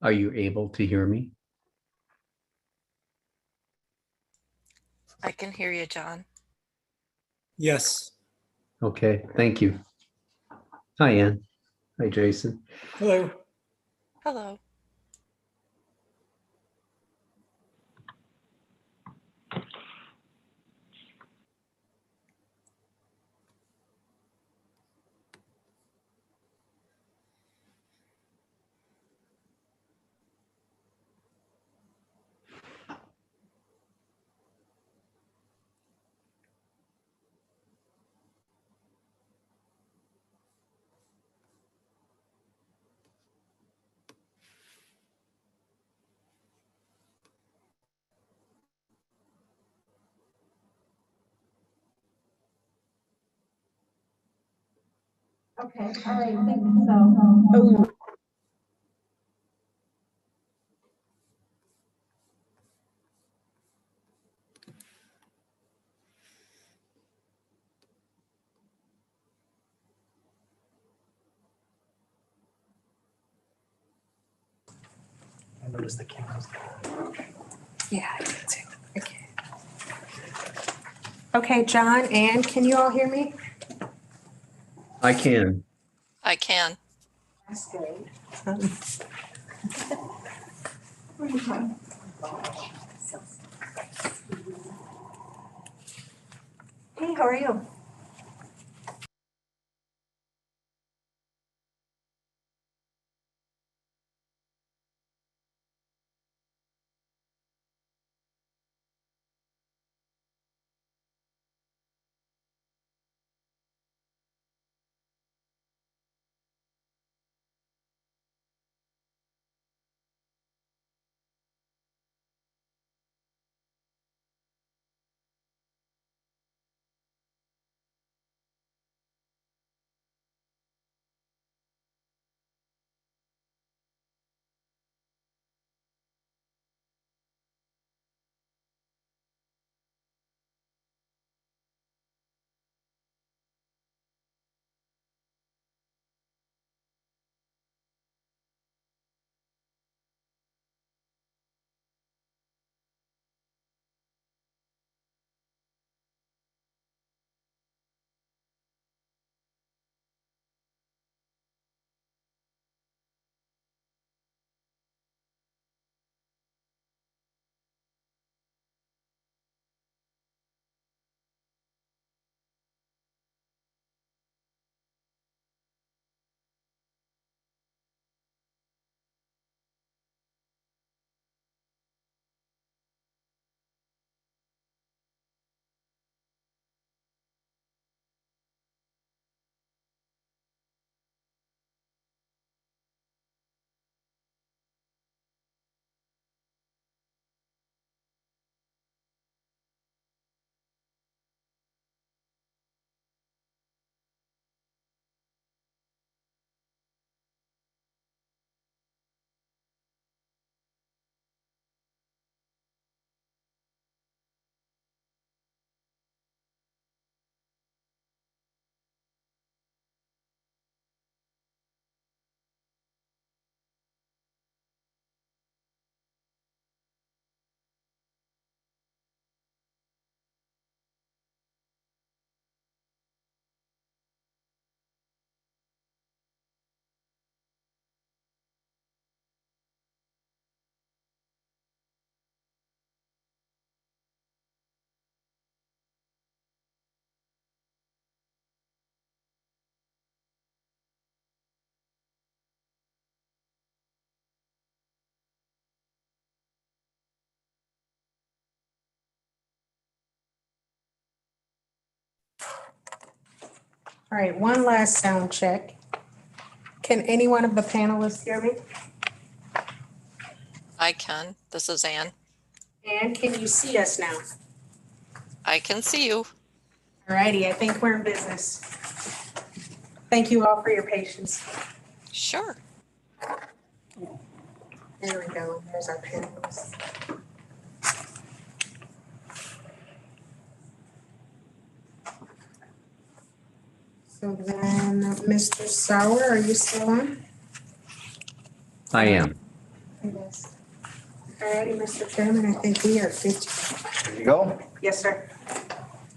Are you able to hear me? I can hear you, John. Yes. Okay, thank you. Hi, Ann. Hi, Jason. Hello. Hello. Okay, all right, thank you, so. Oh, I noticed the cameras. yeah, I did too. Okay. Okay, John, Ann, can you all hear me? I can. I can. That's great. Hey, how are you? All right, one last sound check. Can any one of the panelists hear me? I can. This is Ann. And can you see us now? I can see you. All righty, I think we're in business. Thank you all for your patience. Sure. There we go, there's our panelists. So then, Mr. Sauer, are you still on? I am. Yes. All righty, Mr. Chairman, I think we are good to go. There you go. Yes, sir.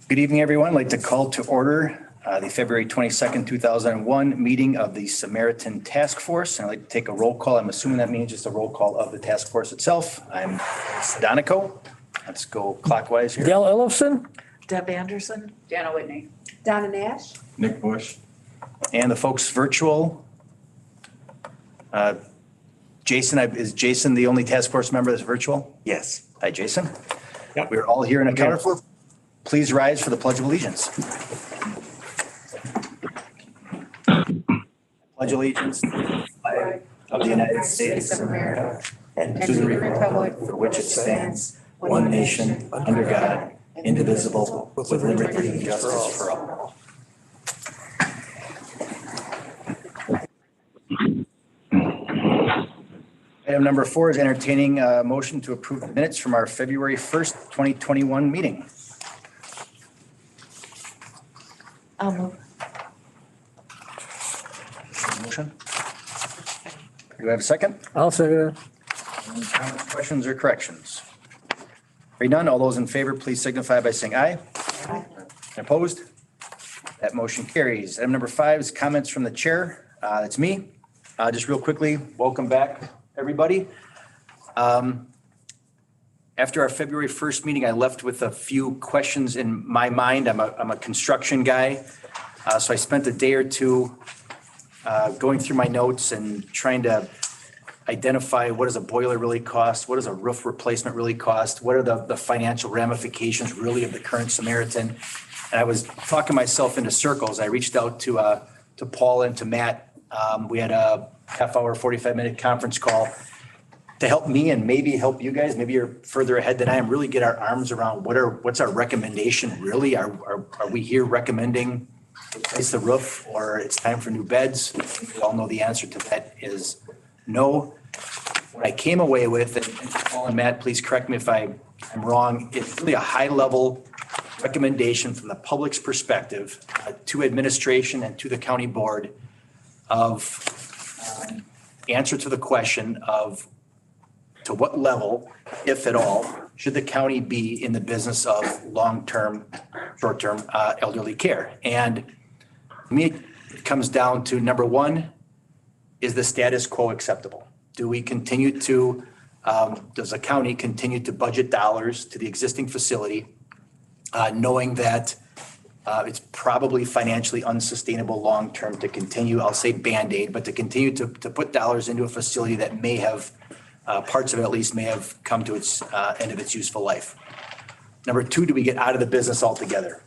Good evening, everyone. I'd like to call to order the February 22nd, 2001 meeting of the Samaritan Task Force. I'd like to take a roll call. I'm assuming that means just a roll call of the task force itself. I'm Donico. Let's go clockwise here. Dale Ellefson? Deb Anderson. Jana Whitney. Donna Nash? Nick Bush. And the folks virtual. Jason, is Jason the only task force member that's virtual? Yes. Hi, Jason. Yep. We're all here in accounted for. Please rise for the Pledge of Allegiance. Pledge allegiance to the flag of the United States of America and to the republic for which it stands, one nation, under God, indivisible, with liberty and justice for all. Item number 4 is entertaining a motion to approve the minutes from our February 1st, 2021 meeting. I'll move. Motion? Do I have a second? I'll second it. Any comments, questions, or corrections? Hearing none, all those in favor, please signify by saying aye. Opposed? That motion carries. Item number 5 is comments from the chair. That's me. Just real quickly, welcome back, everybody. After our February 1st meeting, I left with a few questions in my mind. I'm a construction guy. So I spent a day or two going through my notes and trying to identify what does a boiler really cost? What does a roof replacement really cost? What are the financial ramifications really of the current Samaritan? And I was talking myself into circles. I reached out to Paul and to Matt. We had a half-hour, 45-minute conference call to help me and maybe help you guys. Maybe you're further ahead than I am. Really get our arms around what's our recommendation really? Are we here recommending replace the roof or it's time for new beds? We all know the answer to that is no. What I came away with, and Paul and Matt, please correct me if I'm wrong, it's really a high-level recommendation from the public's perspective to administration and to the county board of answer to the question of to what level, if at all, should the county be in the business of long-term, short-term elderly care? And to me, it comes down to number 1, is the status quo acceptable? Do we continue to, does the county continue to budget dollars to the existing facility, knowing that it's probably financially unsustainable long-term to continue, I'll say Band-Aid, but to continue to put dollars into a facility that may have, parts of it at least may have come to its end of its useful life. Number 2, do we get out of the business altogether?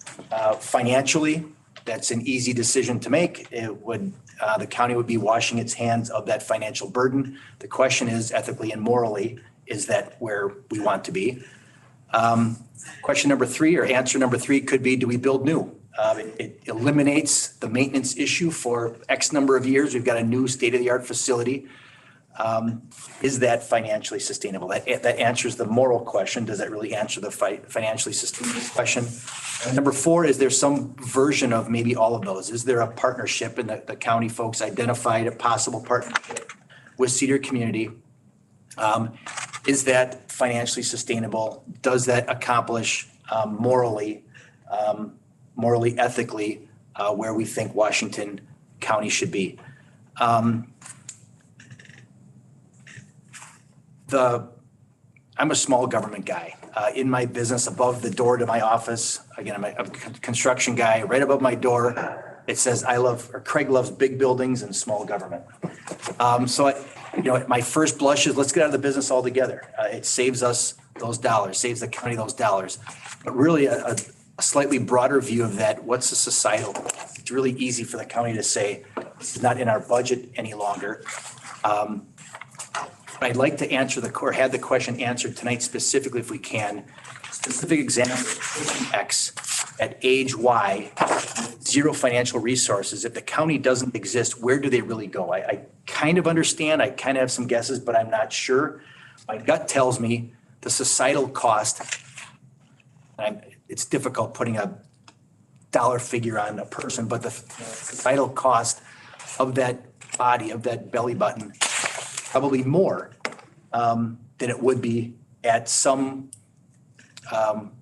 Financially, that's an easy decision to make. It would, the county would be washing its hands of that financial burden. The question is ethically and morally, is that where we want to be? Question number 3 or answer number 3 could be, do we build new? It eliminates the maintenance issue for X number of years. We've got a new state-of-the-art facility. Is that financially sustainable? That answers the moral question. Does that really answer the financially sustainable question? And number 4, is there some version of maybe all of those? Is there a partnership, and the county folks identified a possible partnership with Cedar Community? Is that financially sustainable? Does that accomplish morally, ethically, where we think Washington County should be? I'm a small government guy. In my business, above the door to my office, again, I'm a construction guy. Right above my door, it says Craig loves big buildings and small government. My first blush is let's get out of the business altogether. It saves us those dollars, saves the county those dollars. But really a slightly broader view of that, what's the societal? It's really easy for the county to say, this is not in our budget any longer. I'd like to answer have the question answered tonight specifically if we can. Specific example, X at age Y, 0 financial resources. If the county doesn't exist, where do they really go? I kind of understand. I kind of have some guesses, but I'm not sure. My gut tells me the societal cost, it's difficult putting a dollar figure on a person, but the societal cost of that body, of that belly button, probably more than it would be at some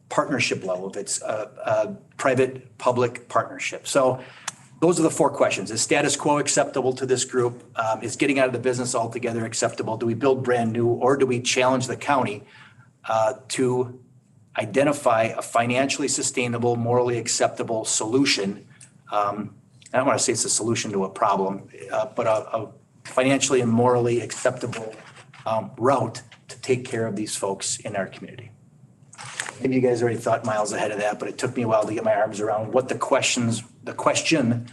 partnership level, if it's a private-public partnership. So those are the 4 questions. Is status quo acceptable to this group? Is getting out of the business altogether acceptable? Do we build brand new, or do we challenge the county to identify a financially sustainable, morally acceptable solution? I don't want to say it's a solution to a problem, but a financially and morally acceptable route to take care of these folks in our community. Maybe you guys already thought miles ahead of that, but it took me a while to get my arms around what the question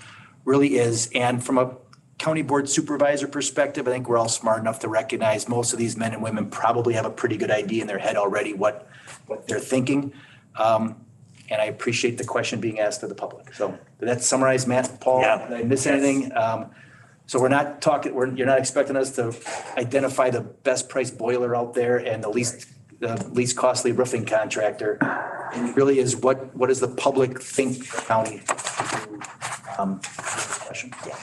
really is. And from a county board supervisor perspective, I think we're all smart enough to recognize most of these men and women probably have a pretty good idea in their head already what they're thinking. And I appreciate the question being asked of the public. So did that summarize, Matt, Paul? Yeah. Did I miss anything? So we're not talking, you're not expecting us to identify the best price boiler out there and the least costly roofing contractor. It really is what does the public think county? Yeah.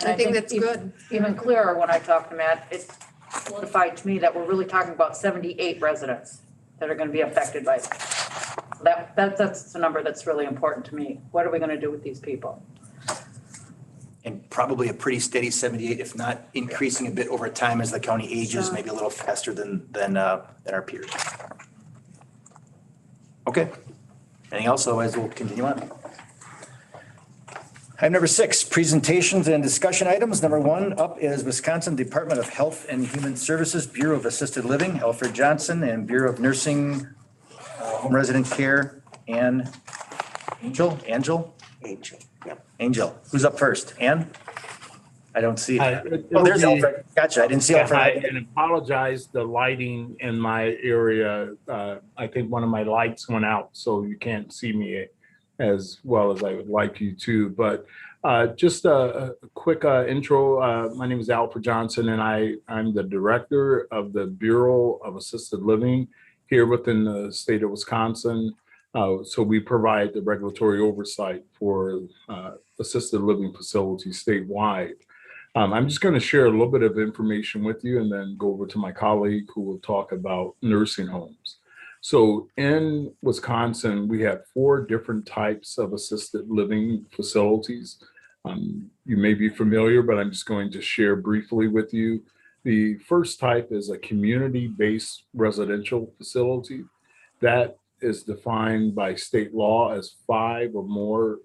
And I think that's good. Even clearer, when I talked to Matt, it solidified to me that we're really talking about 78 residents that are going to be affected by this. That's a number that's really important to me. What are we going to do with these people? And probably a pretty steady 78, if not increasing a bit over time as the county ages, Sure. maybe a little faster than our peers. Okay. Anything else? Otherwise, we'll continue on. Item number 6, presentations and discussion items. Number 1 up is Wisconsin Department of Health and Human Services, Bureau of Assisted Living, Alfred Johnson, and Bureau of Nursing, Home Resident Care, and Angel. Yep. Angel. Who's up first? Ann? I don't see it. Oh, there's Alfred. Gotcha. I didn't see Alfred. Hi, and apologize, the lighting in my area, I think one of my lights went out, so you can't see me as well as I would like you to. But just a quick intro. My name is Alfred Johnson, and I'm the director of the Bureau of Assisted Living here within the state of Wisconsin. So we provide the regulatory oversight for assisted living facilities statewide. I'm just going to share a little bit of information with you and then go over to my colleague who will talk about nursing homes. So in Wisconsin, we have 4 different types of assisted living facilities. You may be familiar, but I'm just going to share briefly with you. The first type is a community-based residential facility. That is defined by state law as 5 or more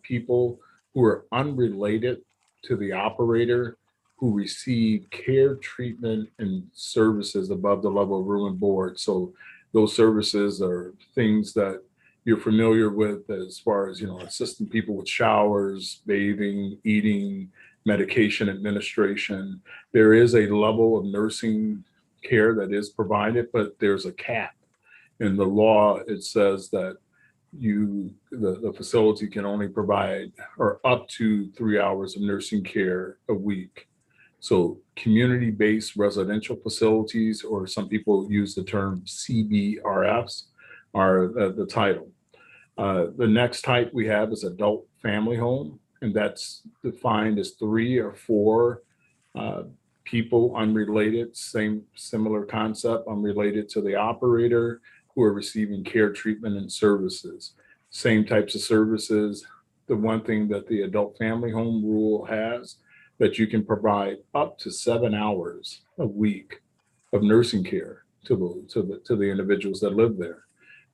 people who are unrelated to the operator who receive care, treatment, and services above the level of room and board. So those services are things that you're familiar with as far as, assisting people with showers, bathing, eating, medication administration. There is a level of nursing care that is provided, but there's a cap. In the law, it says that the facility can only provide or up to 3 hours of nursing care a week. So community-based residential facilities, or some people use the term CBRFs, are the title. The next type we have is adult family home, and that's defined as 3 or 4 people unrelated, similar concept, unrelated to the operator, who are receiving care, treatment, and services. Same types of services. The one thing that the adult family home rule has, that you can provide up to 7 hours a week of nursing care to the individuals that live there.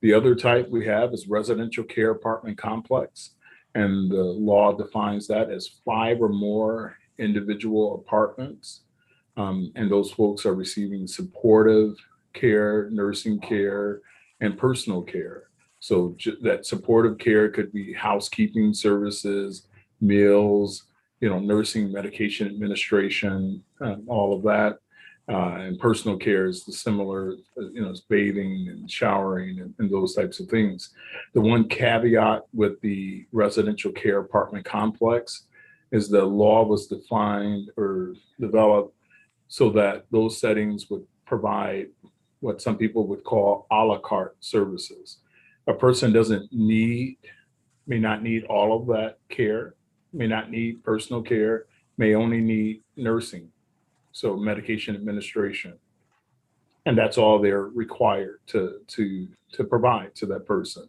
The other type we have is residential care apartment complex, and the law defines that as 5 or more individual apartments, and those folks are receiving supportive care, nursing care, and personal care. So that supportive care could be housekeeping services, meals, nursing, medication administration, all of that. And personal care is the similar, it's bathing and showering and those types of things. The one caveat with the residential care apartment complex is the law was defined or developed so that those settings would provide what some people would call a la carte services. A person may not need all of that care, may not need personal care, may only need nursing, so medication administration. And that's all they're required to provide to that person.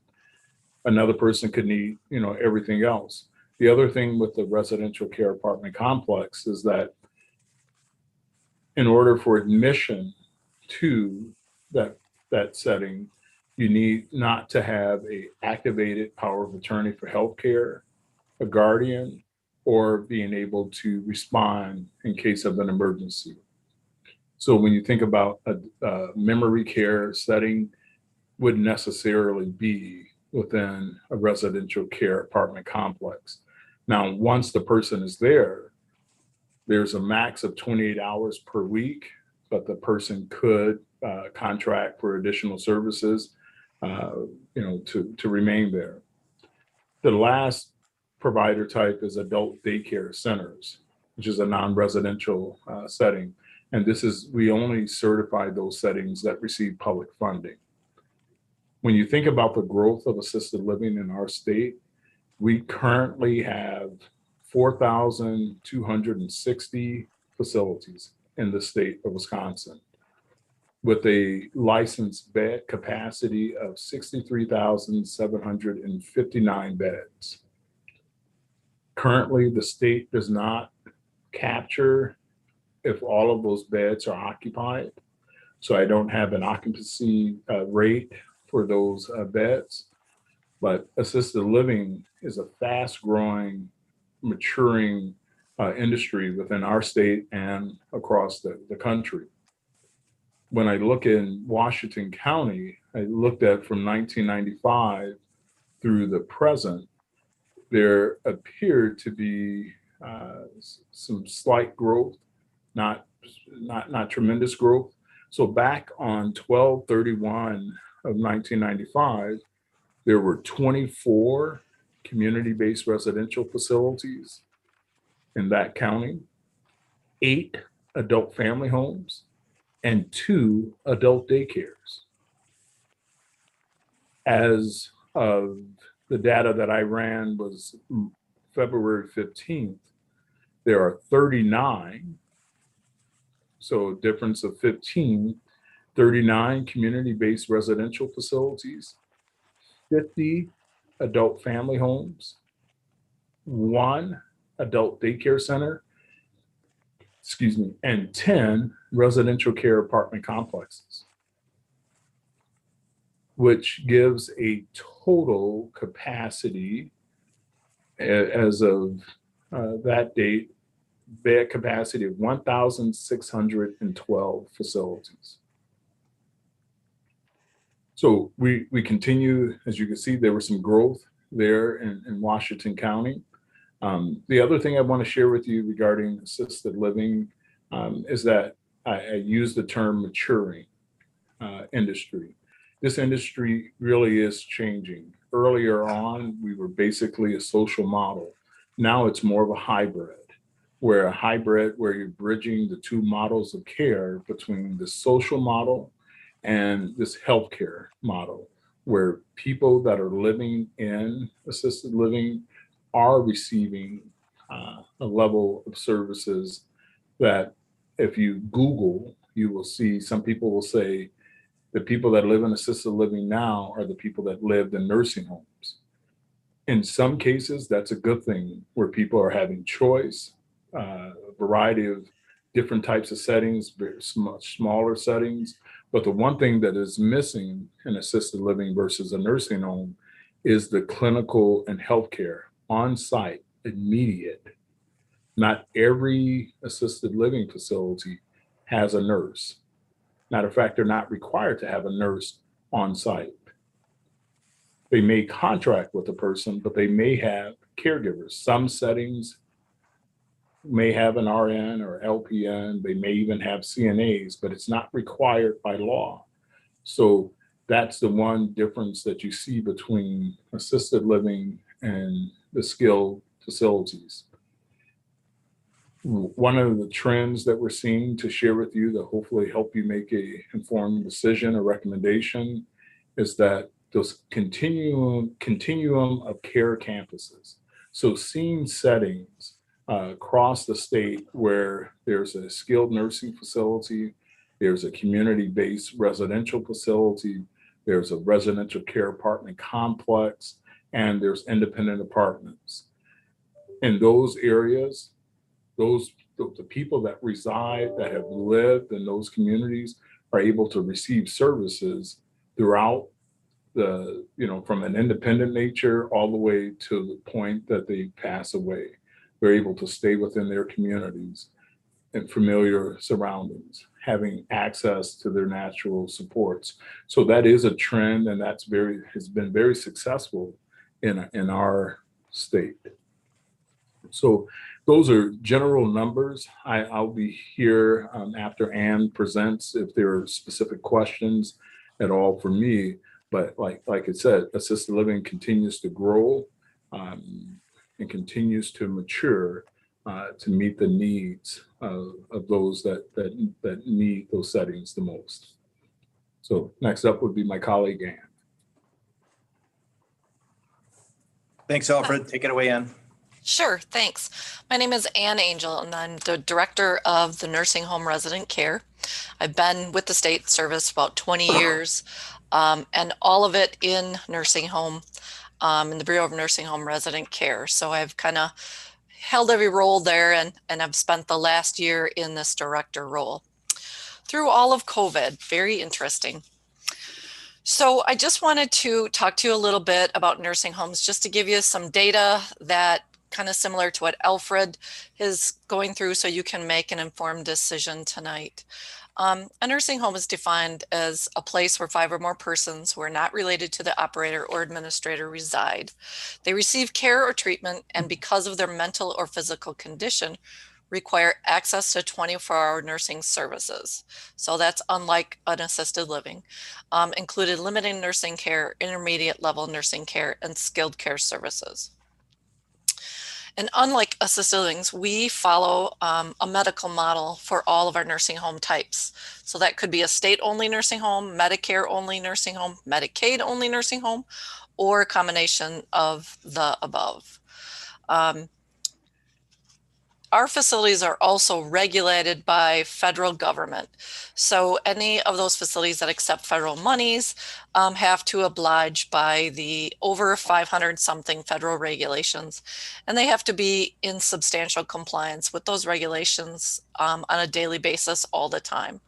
Another person could need, everything else. The other thing with the residential care apartment complex is that in order for admission to that setting, you need not to have a activated power of attorney for healthcare, a guardian, or being able to respond in case of an emergency. So when you think about a memory care setting, wouldn't necessarily be within a residential care apartment complex. Now, once the person is there, there's a max of 28 hours per week, but the person could contract for additional services, to remain there. The last provider type is adult daycare centers, which is a non-residential setting. And we only certify those settings that receive public funding. When you think about the growth of assisted living in our state, we currently have 4,260 facilities in the state of Wisconsin, with a licensed bed capacity of 63,759 beds. Currently, the state does not capture if all of those beds are occupied. So I don't have an occupancy rate for those beds, but assisted living is a fast growing, maturing industry within our state and across the country. When I look in Washington County, I looked at from 1995 through the present, there appeared to be some slight growth, not tremendous growth. So back on 12/31 of 1995, there were 24 community-based residential facilities in that county, 8 adult family homes, and 2 adult daycares. As of the data that I ran was February 15th, there are 39, so a difference of 15, 39 community-based residential facilities, 50 adult family homes, 1 adult daycare center, and 10 residential care apartment complexes, which gives a total capacity as of that date, bed capacity of 1,612 facilities. So we continue, as you can see, there was some growth there in Washington County. The other thing I want to share with you regarding assisted living is that I use the term maturing industry. This industry really is changing. Earlier on, we were basically a social model. Now it's more of a hybrid, where you're bridging the 2 models of care between the social model and this healthcare model, where people that are living in assisted living are receiving a level of services that if you Google, you will see some people will say the people that live in assisted living now are the people that lived in nursing homes. In some cases, that's a good thing, where people are having choice, a variety of different types of settings, very smaller settings. But the one thing that is missing in assisted living versus a nursing home is the clinical and healthcare on-site, immediate. Not every assisted living facility has a nurse. Matter of fact, they're not required to have a nurse on site. They may contract with a person, but they may have caregivers. Some settings may have an RN or LPN. They may even have CNAs, but it's not required by law. So that's the one difference that you see between assisted living and the skilled facilities. One of the trends that we're seeing, to share with you that hopefully help you make a informed decision or recommendation, is that those continuum of care campuses. So seeing settings across the state where there's a skilled nursing facility, there's a community-based residential facility, there's a residential care apartment complex, and there's independent apartments. In those areas, the people that reside, that have lived in those communities, are able to receive services throughout the, from an independent nature all the way to the point that they pass away. They're able to stay within their communities and familiar surroundings, having access to their natural supports. So that is a trend, and has been very successful in our state. So those are general numbers. I'll be here after Ann presents if there are specific questions at all for me. But like I said, assisted living continues to grow. and continues to mature to meet the needs of those that need those settings the most. So next up would be my colleague, Ann. Thanks, Alfred. Take it away, Ann. Sure, thanks. My name is Ann Angel, and I'm the director of the Nursing Home Resident Care. I've been with the state service about 20 years, and all of it in nursing home, in the Bureau of Nursing Home Resident Care. So I've kind of held every role there, and I've spent the last year in this director role. Through all of COVID, very interesting. So I just wanted to talk to you a little bit about nursing homes, just to give you some data that kind of similar to what Alfred is going through, so you can make an informed decision tonight. A nursing home is defined as a place where 5 or more persons who are not related to the operator or administrator reside. They receive care or treatment, and because of their mental or physical condition, require access to 24-hour nursing services. So that's unlike an assisted living, included limited nursing care, intermediate level nursing care, and skilled care services. And unlike assisted livings, we follow a medical model for all of our nursing home types. So that could be a state-only nursing home, Medicare-only nursing home, Medicaid-only nursing home, or a combination of the above. Our facilities are also regulated by federal government. So any of those facilities that accept federal monies have to oblige by the over 500 something federal regulations. And they have to be in substantial compliance with those regulations on a daily basis all the time.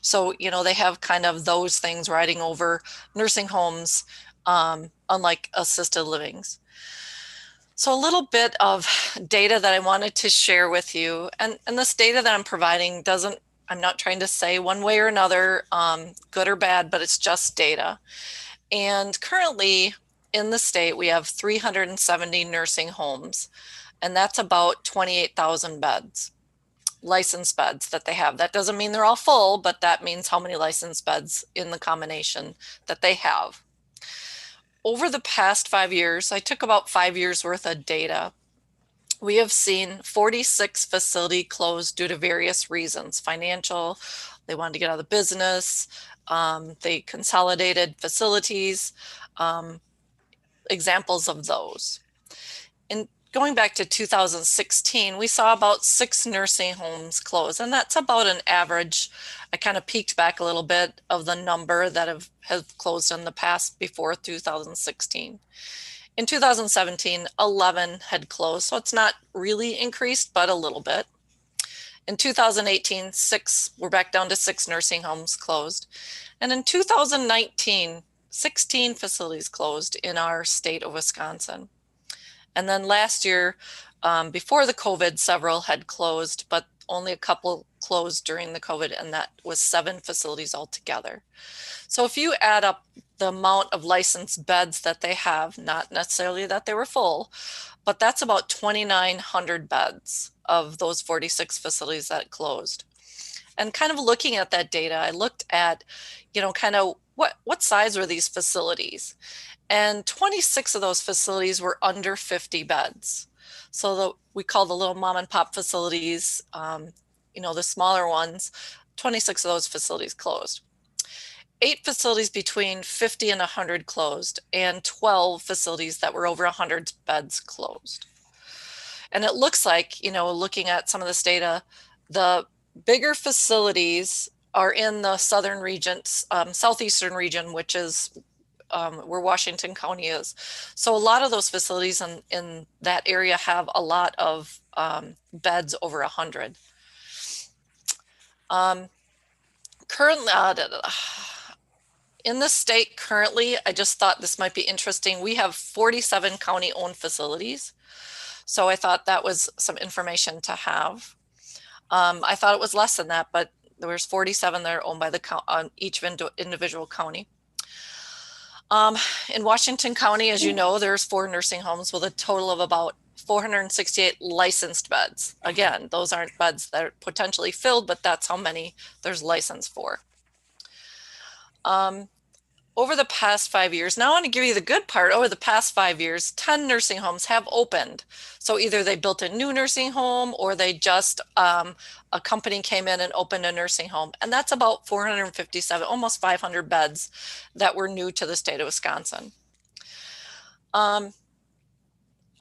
So, you know, they have kind of those things riding over nursing homes, unlike assisted livings. So a little bit of data that I wanted to share with you, and this data that I'm providing I'm not trying to say one way or another, good or bad, but it's just data. And currently in the state, we have 370 nursing homes, and that's about 28,000 beds, licensed beds that they have. That doesn't mean they're all full, but that means how many licensed beds in the combination that they have. Over the past 5 years, I took about 5 years worth of data. We have seen 46 facilities closed due to various reasons. Financial, they wanted to get out of the business, they consolidated facilities, examples of those. In going back to 2016, we saw about 6 nursing homes close, and that's about an average. I kind of peeked back a little bit of the number that have closed in the past before 2016. In 2017, 11 had closed, so it's not really increased, but a little bit. In 2018, we're back down to 6 nursing homes closed. And in 2019, 16 facilities closed in our state of Wisconsin. And then last year, before the COVID, several had closed, but only a couple closed during the COVID, and that was 7 facilities altogether. So if you add up the amount of licensed beds that they have, not necessarily that they were full, but that's about 2,900 beds of those 46 facilities that closed. And kind of looking at that data, I looked at, kind of what size were these facilities? And 26 of those facilities were under 50 beds. So we call the little mom and pop facilities, the smaller ones, 26 of those facilities closed. 8 facilities between 50 and 100 closed, and 12 facilities that were over 100 beds closed. And it looks like, looking at some of this data, the bigger facilities are in the southern region, southeastern region, which is where Washington County is. So a lot of those facilities in that area have a lot of beds over 100. Currently, in the state currently, I just thought this might be interesting. We have 47 county-owned facilities. So I thought that was some information to have. I thought it was less than that, but there was 47 that are owned by each individual county. In Washington County, as you know, there's 4 nursing homes with a total of about 468 licensed beds. Again, those aren't beds that are potentially filled, but that's how many there's licensed for. over the past 5 years, now I want to give you the good part. Over the past 5 years, 10 nursing homes have opened. So either they built a new nursing home or they just, a company came in and opened a nursing home. And that's about 457, almost 500 beds that were new to the state of Wisconsin.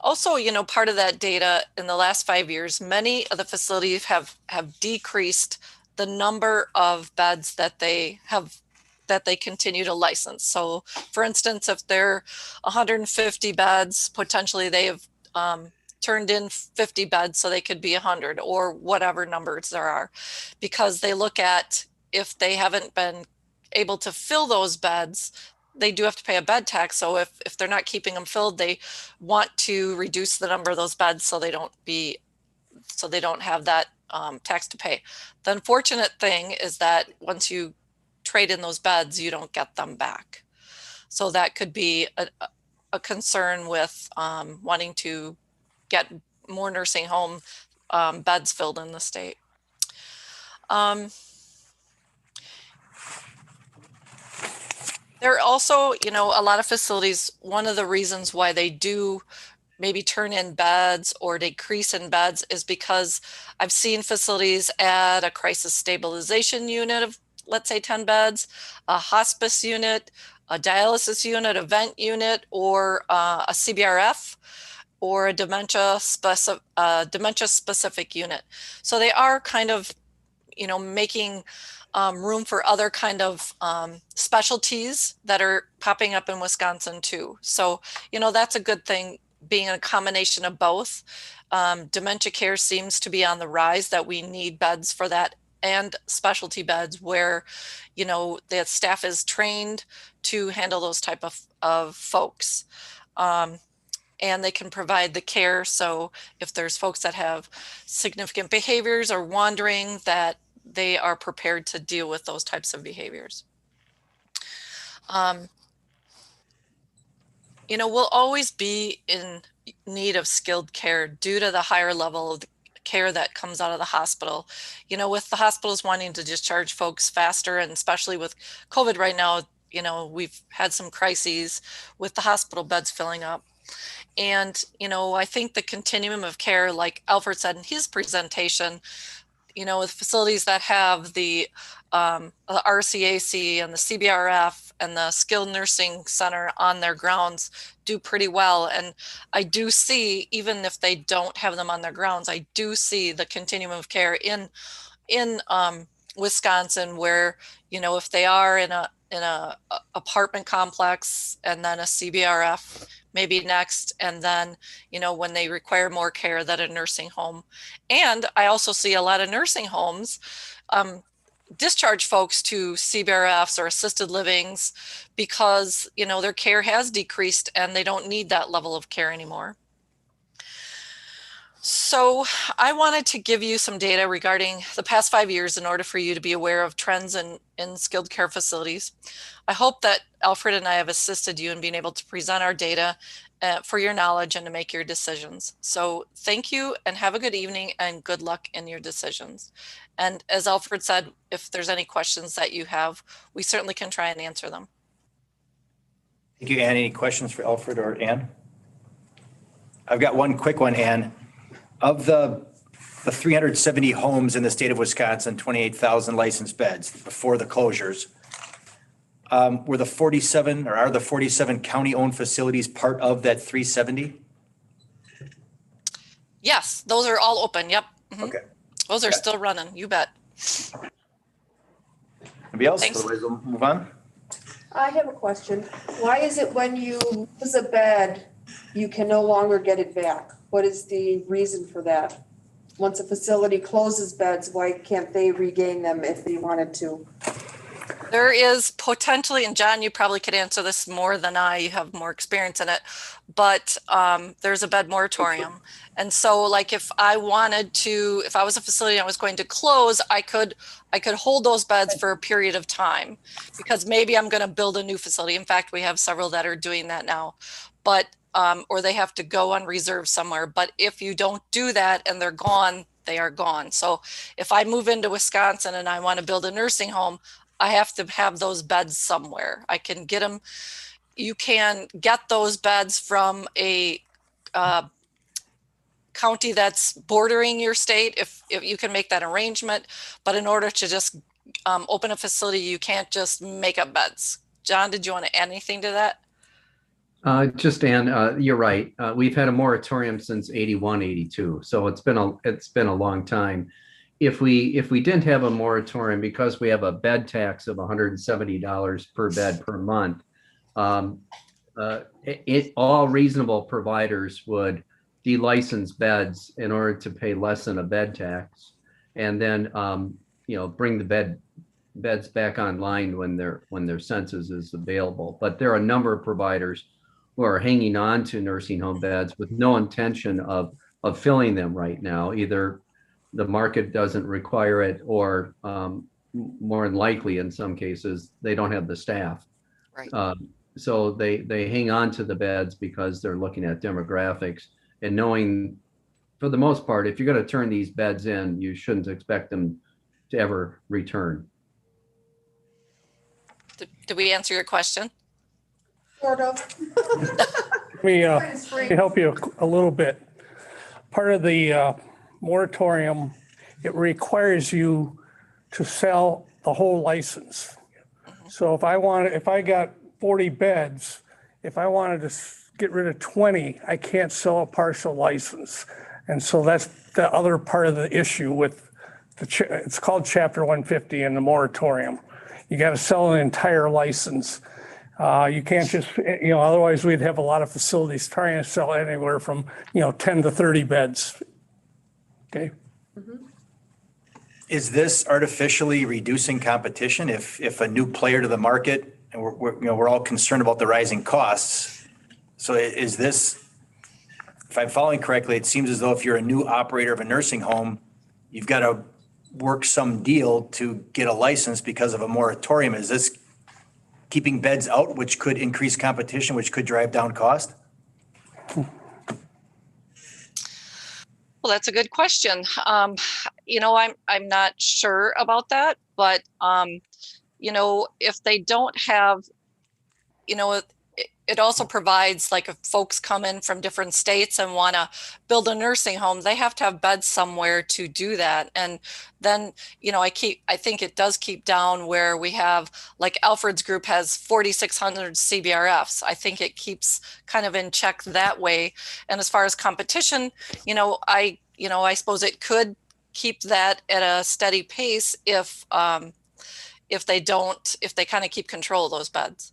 Also, part of that data in the last 5 years, many of the facilities have decreased the number of beds that they continue to license. So for instance, if they're 150 beds, potentially they have turned in 50 beds so they could be 100 or whatever numbers there are, because they look at if they haven't been able to fill those beds, they do have to pay a bed tax. So if they're not keeping them filled, they want to reduce the number of those beds so they don't have that tax to pay. The unfortunate thing is that once you trade in those beds, you don't get them back. So that could be a concern with wanting to get more nursing home beds filled in the state. There are also, a lot of facilities, one of the reasons why they do maybe turn in beds or decrease in beds is because I've seen facilities add a crisis stabilization unit of, let's say, 10 beds, a hospice unit, a dialysis unit, a vent unit, or a CBRF, or a dementia specific unit. So they are kind of, making room for other kind of specialties that are popping up in Wisconsin too. So, that's a good thing, being a combination of both. Dementia care seems to be on the rise, that we need beds for that, and specialty beds where, the staff is trained to handle those type of folks. And they can provide the care. So if there's folks that have significant behaviors or wandering, that they are prepared to deal with those types of behaviors. We'll always be in need of skilled care due to the higher level of care that comes out of the hospital. With the hospitals wanting to discharge folks faster, and especially with COVID right now, we've had some crises with the hospital beds filling up. And, I think the continuum of care, like Alfred said in his presentation, with facilities that have the RCAC and the CBRF and the skilled nursing center on their grounds do pretty well. And I do see, even if they don't have them on their grounds, I do see the continuum of care in Wisconsin, where, if they are in a apartment complex and then a CBRF maybe next, and then, when they require more care, that a nursing home. And I also see a lot of nursing homes discharge folks to CBRFs or assisted livings because, their care has decreased and they don't need that level of care anymore. So I wanted to give you some data regarding the past 5 years in order for you to be aware of trends in skilled care facilities. I hope that Alfred and I have assisted you in being able to present our data for your knowledge and to make your decisions. So thank you and have a good evening and good luck in your decisions. And as Alfred said, if there's any questions that you have, we certainly can try and answer them. Thank you, Ann. Any questions for Alfred or Ann? I've got one quick one, Ann. Of the 370 homes in the state of Wisconsin, 28,000 licensed beds before the closures, were the 47 or are the 47 county-owned facilities part of that 370? Yes, those are all open. Yep. Mm-hmm. Okay. Those are still running. You bet. Anybody else? Thanks. Otherwise, we'll move on. I have a question. Why is it when you lose a bed, you can no longer get it back? What is the reason for that? Once a facility closes beds, why can't they regain them if they wanted to? There is potentially, and John, you probably could answer this more than I, you have more experience in it, but there's a bed moratorium. And so like if I was a facility and I was going to close, I could hold those beds for a period of time because maybe I'm going to build a new facility. In fact, we have several that are doing that now, but or they have to go on reserve somewhere. But if you don't do that and they're gone, they are gone. So if I move into Wisconsin and I want to build a nursing home, I have to have those beds somewhere. I can get them. You can get those beds from a county that's bordering your state if you can make that arrangement. But in order to just open a facility, you can't just make up beds. John, did you want to add anything to that? Just Ann, you're right. We've had a moratorium since 81, 82. So it's been a long time. If we didn't have a moratorium, because we have a bed tax of $170 per bed per month, all reasonable providers would de-license beds in order to pay less than a bed tax, and then bring the beds back online when their census is available. But there are a number of providers who are hanging on to nursing home beds with no intention of filling them right now. Either the market doesn't require it, or more than likely in some cases, they don't have the staff. Right. So they hang on to the beds because they're looking at demographics and knowing, for the most part, if you're going to turn these beds in, you shouldn't expect them to ever return. Did we answer your question? Sort of. Let me help you a little bit. Part of the moratorium, it requires you to sell the whole license. So if I got 40 beds, if I wanted to get rid of 20, I can't sell a partial license. And so that's the other part of the issue with it's called Chapter 150 in the moratorium. You got to sell an entire license. You can't just, otherwise we'd have a lot of facilities trying to sell anywhere from, 10 to 30 beds. Okay. Is this artificially reducing competition if a new player to the market, and we're all concerned about the rising costs? So is this, if I'm following correctly, it seems as though if you're a new operator of a nursing home, you've got to work some deal to get a license because of a moratorium. Is this keeping beds out, which could increase competition, which could drive down cost? Well, that's a good question. I'm not sure about that, but if they don't have, it also provides, like, if folks come in from different states and want to build a nursing home, they have to have beds somewhere to do that. And then, I think it does keep down where we have, like, Alfred's group has 4,600 CBRFs. I think it keeps kind of in check that way. And as far as competition, I suppose it could keep that at a steady pace if they kind of keep control of those beds.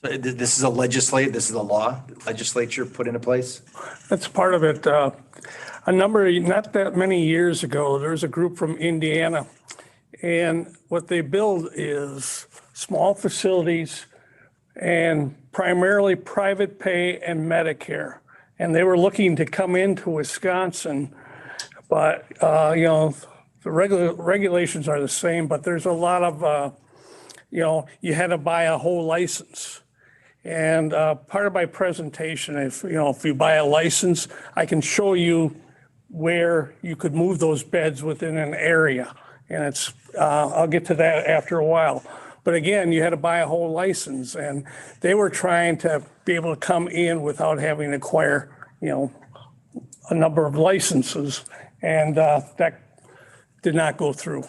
This is a law the legislature put into place? That's part of it. Not that many years ago, there was a group from Indiana, and what they build is small facilities and primarily private pay and Medicare. And they were looking to come into Wisconsin, but, the regulations are the same, but there's a lot of, you had to buy a whole license. And part of my presentation, if you buy a license, I can show you where you could move those beds within an area. And I'll get to that after a while. But again, you had to buy a whole license, and they were trying to be able to come in without having to acquire, a number of licenses. And that did not go through.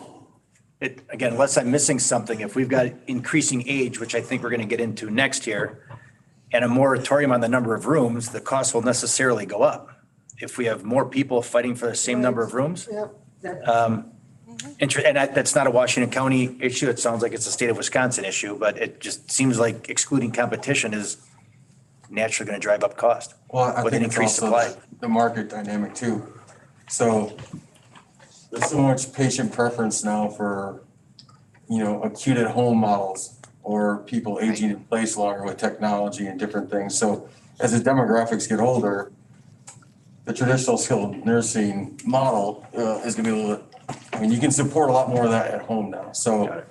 Again, unless I'm missing something, if we've got increasing age, which I think we're going to get into next year, and a moratorium on the number of rooms, the cost will necessarily go up. If we have more people fighting for the same number of rooms. Yep. And that's not a Washington County issue. It sounds like it's a state of Wisconsin issue, but it just seems like excluding competition is naturally going to drive up cost. Well, I with an think it's increased also supply. the market dynamic too. So there's so much patient preference now for, acute at home models or people aging in place longer with technology and different things. So as the demographics get older, the traditional skilled nursing model is going to be a little bit, you can support a lot more of that at home now. So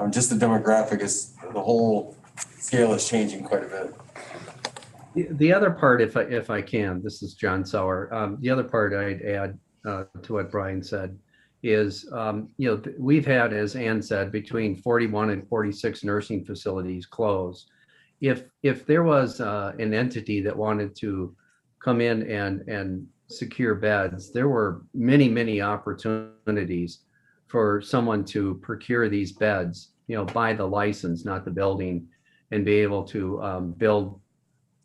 just the demographic the whole scale is changing quite a bit. The other part, if I can, this is John Sauer. The other part I'd add to what Brian said is, we've had, as Ann said, between 41 and 46 nursing facilities close. If there was an entity that wanted to come in and secure beds, there were many opportunities for someone to procure these beds, buy the license, not the building, and be able to build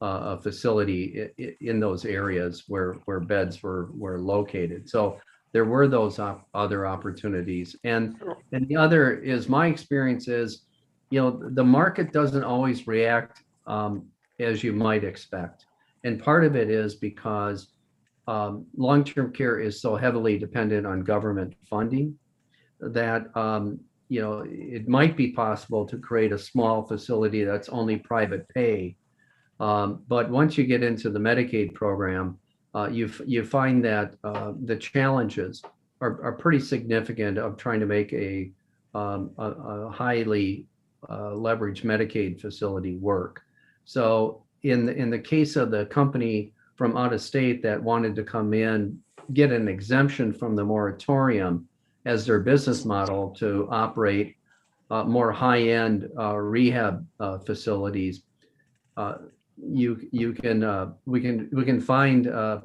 a facility in those areas where beds were located. So there were those other opportunities. And the other is, my experience is, the market doesn't always react as you might expect. And part of it is because long-term care is so heavily dependent on government funding that it might be possible to create a small facility that's only private pay. But once you get into the Medicaid program, you find that the challenges are pretty significant of trying to make a highly leveraged Medicaid facility work. So in the case of the company from out of state that wanted to come in, get an exemption from the moratorium as their business model to operate more high-end rehab facilities, we can find,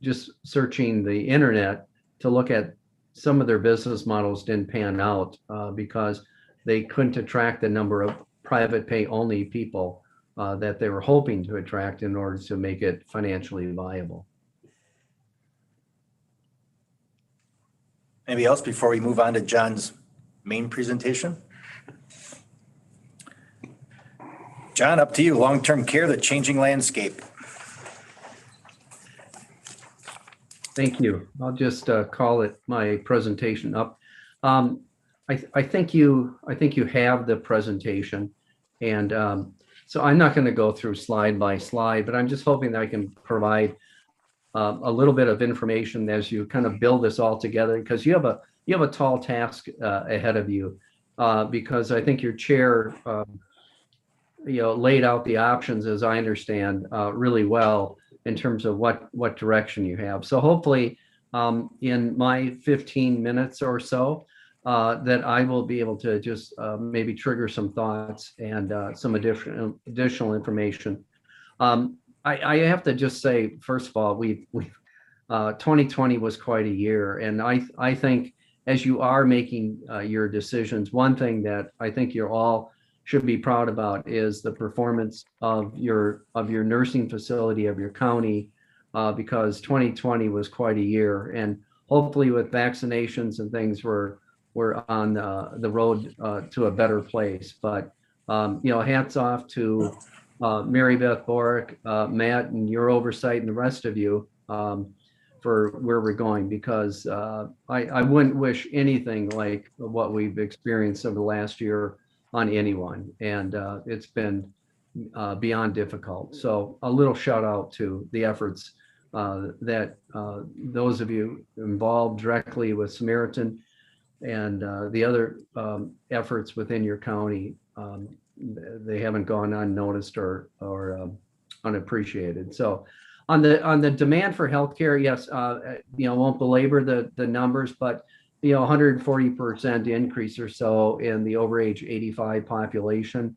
just searching the internet to look at some of their business models didn't pan out because they couldn't attract the number of private pay only people that they were hoping to attract in order to make it financially viable. Anybody else before we move on to John's main presentation? John, up to you. Long-term care, the changing landscape. Thank you. I'll just call it my presentation up. I think you have the presentation, and so I'm not going to go through slide by slide, but I'm just hoping that I can provide a little bit of information as you kind of build this all together, because you have a tall task ahead of you, because I think your chair laid out the options, as I understand, really well in terms of what direction you have. So hopefully in my 15 minutes or so that I will be able to just maybe trigger some thoughts and some additional information. I have to just say, first of all, 2020 was quite a year. And I think as you are making your decisions, one thing that I think you're all should be proud about is the performance of your nursing facility, of your county, because 2020 was quite a year. And hopefully with vaccinations and things, we're on the road to a better place. But hats off to Mary Beth Borick, Matt, and your oversight, and the rest of you for where we're going, because I wouldn't wish anything like what we've experienced over the last year on anyone, and it's been beyond difficult. So a little shout out to the efforts that those of you involved directly with Samaritan and the other efforts within your county. They haven't gone unnoticed or unappreciated. So on the demand for healthcare, yes, won't belabor the numbers, but 140% increase or so in the over age 85 population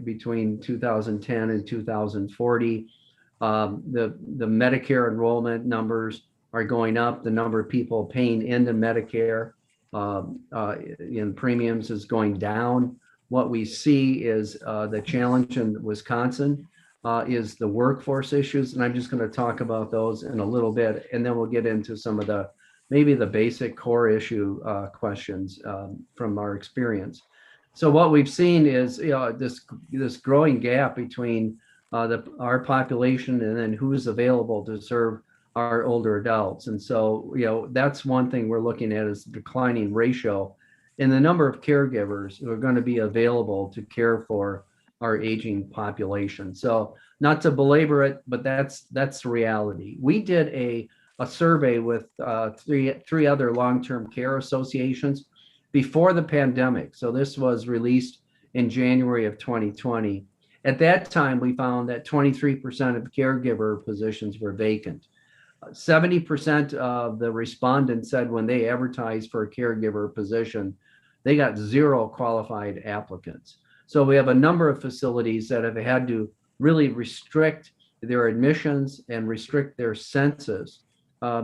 between 2010 and 2040. The Medicare enrollment numbers are going up. The number of people paying into Medicare in premiums is going down. What we see is the challenge in Wisconsin is the workforce issues, and I'm just going to talk about those in a little bit, and then we'll get into some of the maybe the basic core issue questions from our experience. So what we've seen is this growing gap between our population and then who's available to serve our older adults. And so that's one thing we're looking at, is the declining ratio in the number of caregivers who are going to be available to care for our aging population. So not to belabor it, but that's the reality. We did a survey with three other long-term care associations before the pandemic. So this was released in January of 2020. At that time, we found that 23% of caregiver positions were vacant. 70% of the respondents said when they advertised for a caregiver position, they got 0 qualified applicants. So we have a number of facilities that have had to really restrict their admissions and restrict their census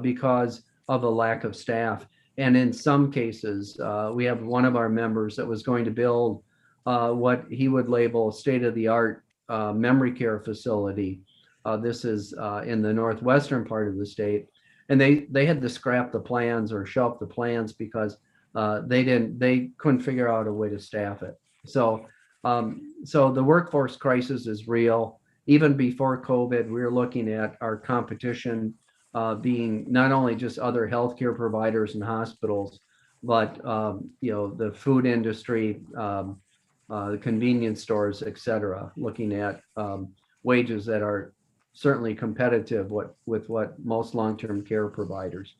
because of a lack of staff. And in some cases, we have one of our members that was going to build what he would label state-of-the-art memory care facility. This is in the northwestern part of the state. And they had to scrap the plans or shelf the plans because they couldn't figure out a way to staff it. So the workforce crisis is real. Even before COVID, we were looking at our competition being not only just other healthcare providers and hospitals, but the food industry, the convenience stores, et cetera, looking at wages that are certainly competitive with what most long-term care providers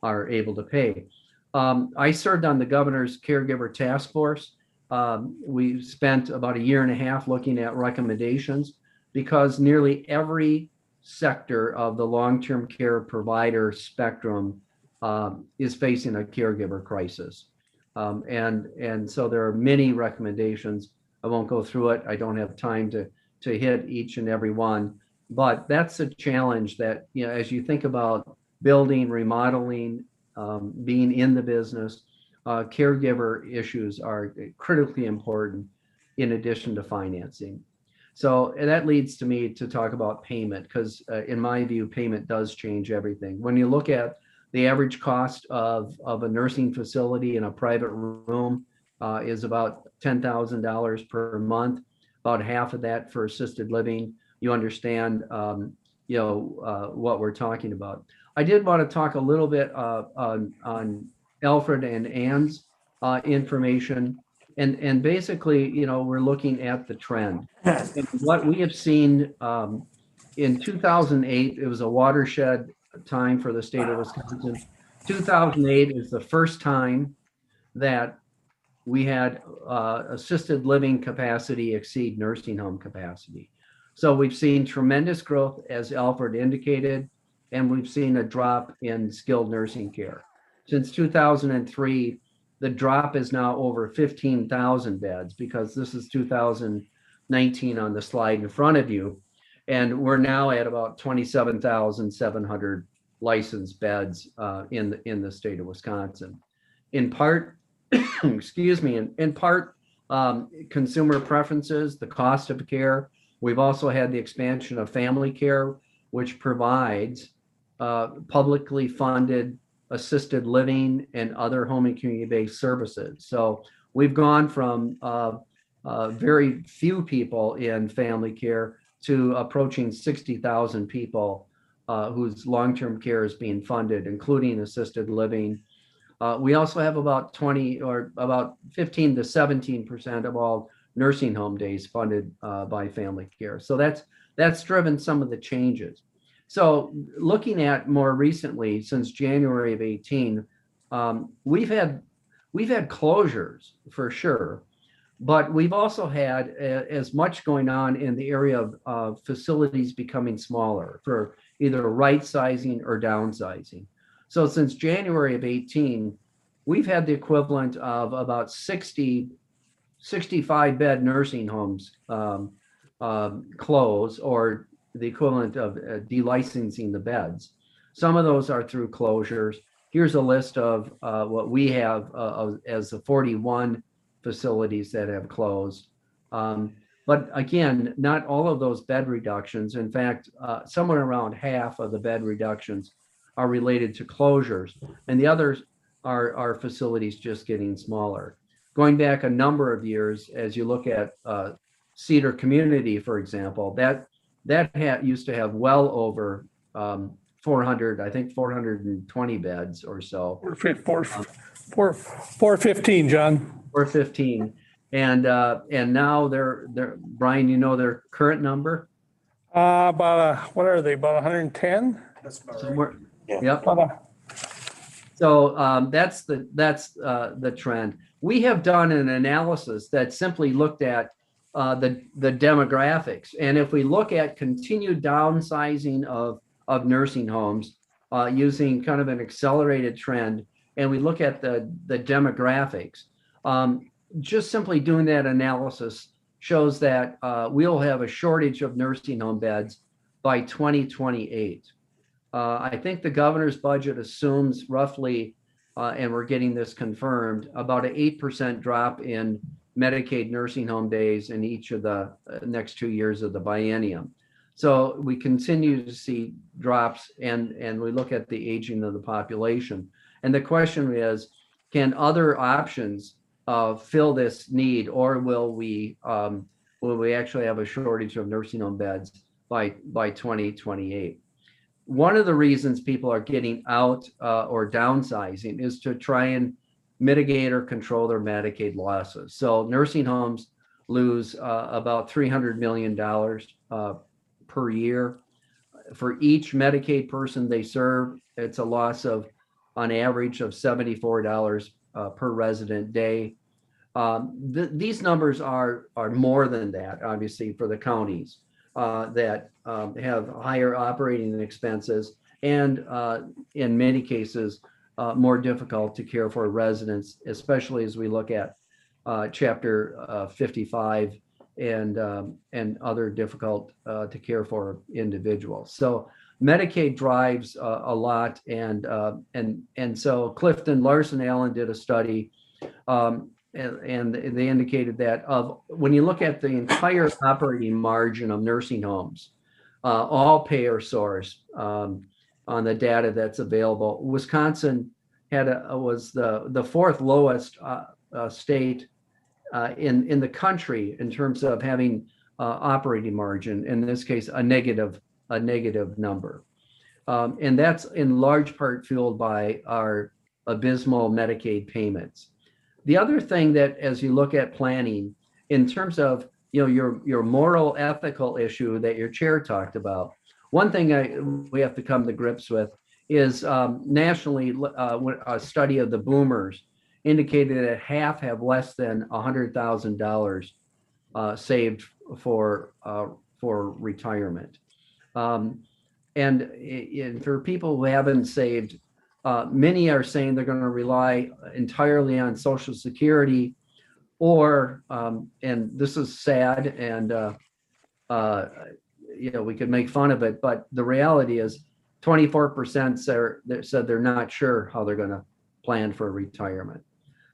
are able to pay. I served on the governor's caregiver task force. We spent about 1.5 years looking at recommendations because nearly every sector of the long-term care provider spectrum is facing a caregiver crisis. And so there are many recommendations. I won't go through it. I don't have time to hit each and every one, but that's a challenge that, as you think about building, remodeling, being in the business, caregiver issues are critically important in addition to financing. So that leads to me to talk about payment, because in my view, payment does change everything. When you look at the average cost of a nursing facility in a private room is about $10,000 per month, about half of that for assisted living. You understand, what we're talking about. I did want to talk a little bit on Alfred and Ann's information. And basically, we're looking at the trend. And what we have seen in 2008, it was a watershed time for the state of Wisconsin. 2008 is the first time that we had assisted living capacity exceed nursing home capacity. So we've seen tremendous growth, as Alfred indicated, and we've seen a drop in skilled nursing care. Since 2003, the drop is now over 15,000 beds, because this is 2019 on the slide in front of you. And we're now at about 27,700 licensed beds in the state of Wisconsin. In part, in part, consumer preferences, the cost of care. We've also had the expansion of family care, which provides publicly funded assisted living and other home and community-based services. So we've gone from very few people in family care to approaching 60,000 people whose long-term care is being funded, including assisted living. We also have about 15 to 17% of all nursing home days funded by family care. So that's driven some of the changes. So looking at more recently, since January of 18, we've had closures for sure, but we've also had as much going on in the area of facilities becoming smaller for either right sizing or downsizing. So since January of 18, we've had the equivalent of about 65 bed nursing homes close, or the equivalent of delicensing the beds. Some of those are through closures. Here's a list of what we have as the 41 facilities that have closed. But again, not all of those bed reductions. In fact, somewhere around half of the bed reductions are related to closures, and the others are facilities just getting smaller. Going back a number of years, as you look at Cedar Community, for example, that used to have well over 400, I think 420 beds or so. 415, John. 415. And now they're Brian, their current number? What are they, about 110? That's about Somewhere. right. Yep. So that's the trend. We have done an analysis that simply looked at the demographics. And if we look at continued downsizing of nursing homes, using kind of an accelerated trend, and we look at the demographics, just simply doing that analysis shows that we'll have a shortage of nursing home beds by 2028. I think the governor's budget assumes roughly, and we're getting this confirmed, about an 8% drop in Medicaid nursing home days in each of the next 2 years of the biennium. So we continue to see drops, and we look at the aging of the population. And the question is, can other options fill this need, or will we actually have a shortage of nursing home beds by 2028? One of the reasons people are getting out or downsizing is to try and mitigate or control their Medicaid losses. So nursing homes lose about $300 million per year. For each Medicaid person they serve, it's a loss of, on average, of $74 per resident day. These numbers are more than that, obviously, for the counties that have higher operating expenses and in many cases more difficult to care for residents, especially as we look at Chapter 55 and other difficult to care for individuals. So Medicaid drives a lot, and so Clifton Larson Allen did a study, and they indicated that when you look at the entire operating margin of nursing homes, all payer source, on the data that's available, Wisconsin was the fourth lowest state in the country in terms of having operating margin. In this case, a negative number, and that's in large part fueled by our abysmal Medicaid payments. The other thing that, as you look at planning, in terms of your moral ethical issue that your chair talked about, one thing we have to come to grips with is nationally a study of the boomers indicated that half have less than $100,000 saved for retirement, and for people who haven't saved, many are saying they're going to rely entirely on Social Security, or and this is sad, and we could make fun of it, but the reality is 24% said they're not sure how they're going to plan for retirement.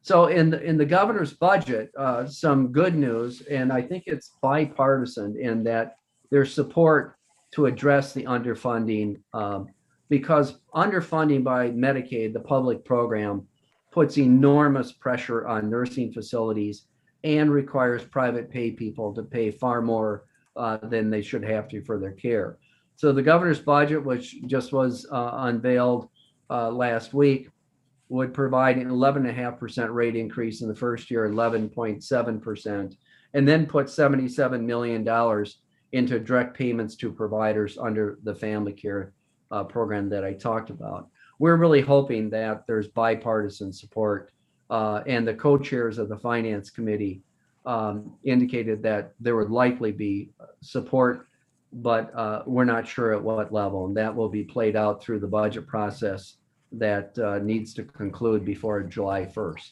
So in the governor's budget, some good news, and I think it's bipartisan in that there's support to address the underfunding, because underfunding by Medicaid, the public program, puts enormous pressure on nursing facilities and requires private pay people to pay far more than they should have to for their care. So the governor's budget, which just was unveiled last week, would provide an 11.5% rate increase in the first year, 11.7%, and then put $77 million into direct payments to providers under the family care program that I talked about. We're really hoping that there's bipartisan support, and the co-chairs of the Finance Committee indicated that there would likely be support, but we're not sure at what level, and that will be played out through the budget process that needs to conclude before July 1st.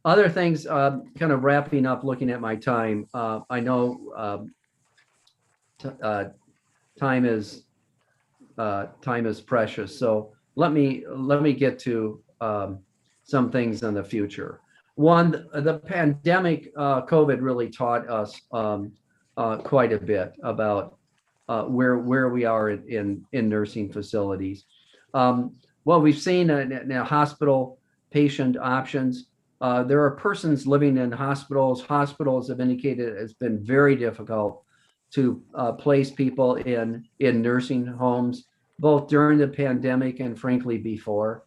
Other things, kind of wrapping up, looking at my time, I know time is precious, so let me get to some things in the future. One, the pandemic, COVID really taught us quite a bit about where we are in nursing facilities. What we've seen now, hospital patient options. There are persons living in hospitals. Hospitals have indicated it's been very difficult to place people in nursing homes, both during the pandemic and frankly before.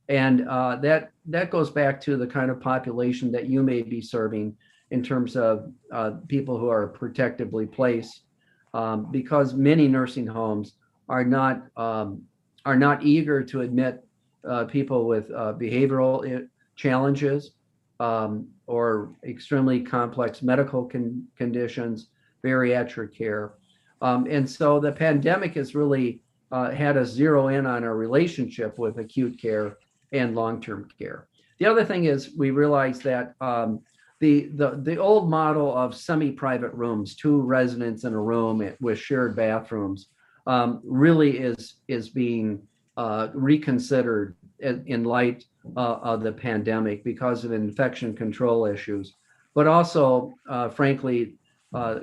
And that goes back to the kind of population that you may be serving in terms of people who are protectively placed, because many nursing homes are not eager to admit people with behavioral challenges or extremely complex medical conditions, bariatric care. And so the pandemic has really had us zero in on our relationship with acute care and long-term care. The other thing is we realized that the old model of semi-private rooms, 2 residents in a room with shared bathrooms, really is being reconsidered in light of the pandemic because of infection control issues. But also, frankly,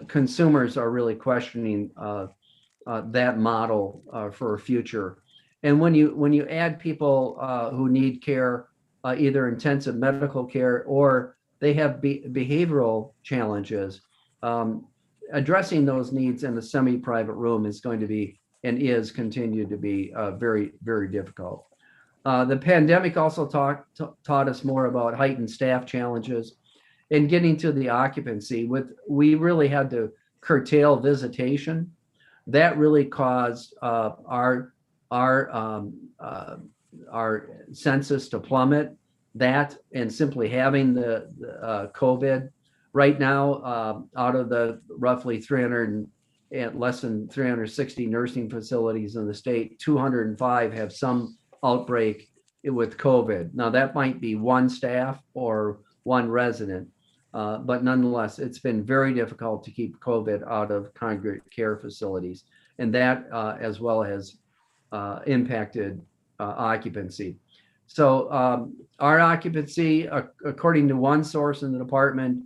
consumers are really questioning that model for a future. And when you add people who need care, either intensive medical care or they have behavioral challenges, addressing those needs in a semi-private room is going to be and is continued to be very, very difficult. The pandemic also taught us more about heightened staff challenges and getting to the occupancy. We really had to curtail visitation. That really caused our census to plummet. That and simply having the COVID right now, out of the roughly 300 and less than 360 nursing facilities in the state, 205 have some outbreak with COVID. Now that might be one staff or one resident, but nonetheless, it's been very difficult to keep COVID out of congregate care facilities, and that as well has impacted occupancy. So our occupancy, according to one source in the department,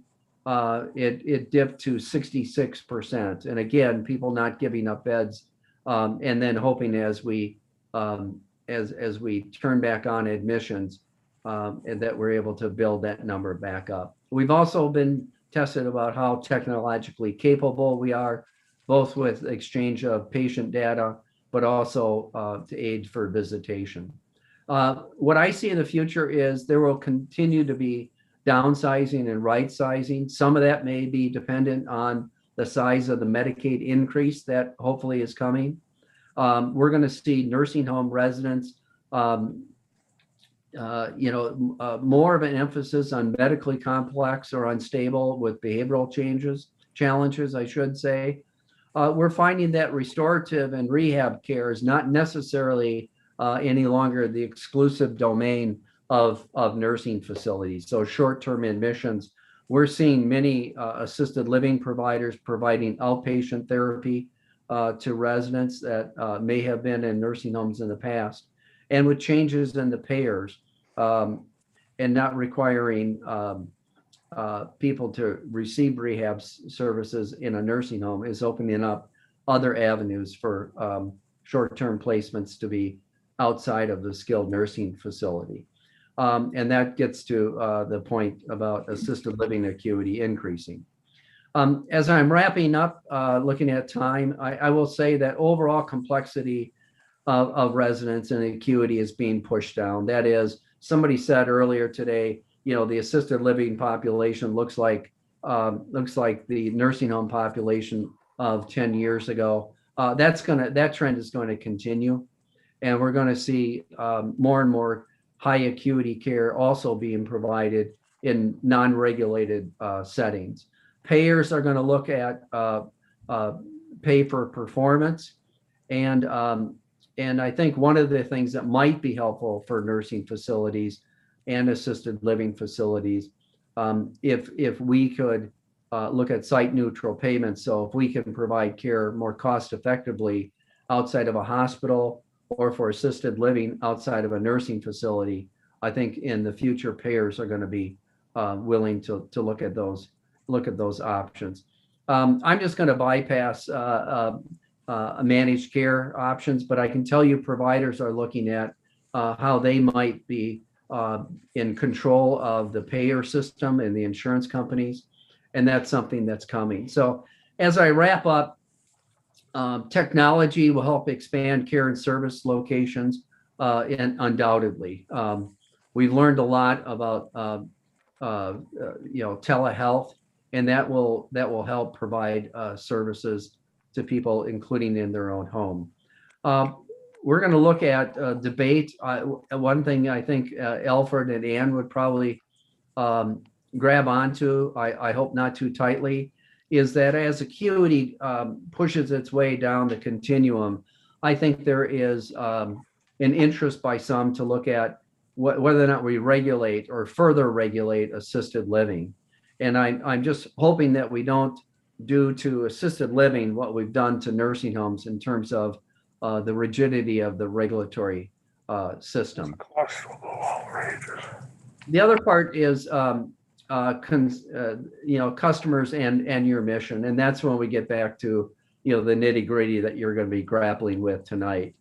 it dipped to 66%. And again, people not giving up beds, and then hoping as we turn back on admissions, and that we're able to build that number back up. We've also been tested about how technologically capable we are, both with exchange of patient data, but also to aid for visitation. What I see in the future is there will continue to be downsizing and right sizing. Some of that may be dependent on the size of the Medicaid increase that hopefully is coming. We're going to see nursing home residents, more of an emphasis on medically complex or unstable with behavioral challenges, I should say. We're finding that restorative and rehab care is not necessarily any longer the exclusive domain of nursing facilities. So short-term admissions, we're seeing many assisted living providers providing outpatient therapy to residents that may have been in nursing homes in the past. And with changes in the payers and not requiring people to receive rehab services in a nursing home is opening up other avenues for short-term placements to be outside of the skilled nursing facility. And that gets to the point about assisted living acuity increasing. As I'm wrapping up, looking at time, I will say that overall complexity of residents and acuity is being pushed down. That is, somebody said earlier today, the assisted living population looks like the nursing home population of 10 years ago. That trend is going to continue, and we're going to see more and more high acuity care also being provided in non-regulated settings. Payers are going to look at pay for performance, and I think one of the things that might be helpful for nursing facilities and assisted living facilities, if we could look at site neutral payments. So if we can provide care more cost effectively outside of a hospital or for assisted living outside of a nursing facility, I think in the future payers are going to be willing to look at those options. I'm just going to bypass managed care options, but I can tell you providers are looking at how they might be in control of the payer system and the insurance companies, and that's something that's coming. So as I wrap up, technology will help expand care and service locations, and undoubtedly. We've learned a lot about telehealth, and that will help provide services to people, including in their own home. We're going to look at debate. One thing I think Alfred and Ann would probably grab onto, I hope not too tightly, is that as acuity pushes its way down the continuum, I think there is an interest by some to look at whether or not we regulate or further regulate assisted living. And I'm just hoping that we don't do to assisted living what we've done to nursing homes in terms of the rigidity of the regulatory system. The other part is customers and your mission, and that's when we get back to the nitty gritty that you're going to be grappling with tonight.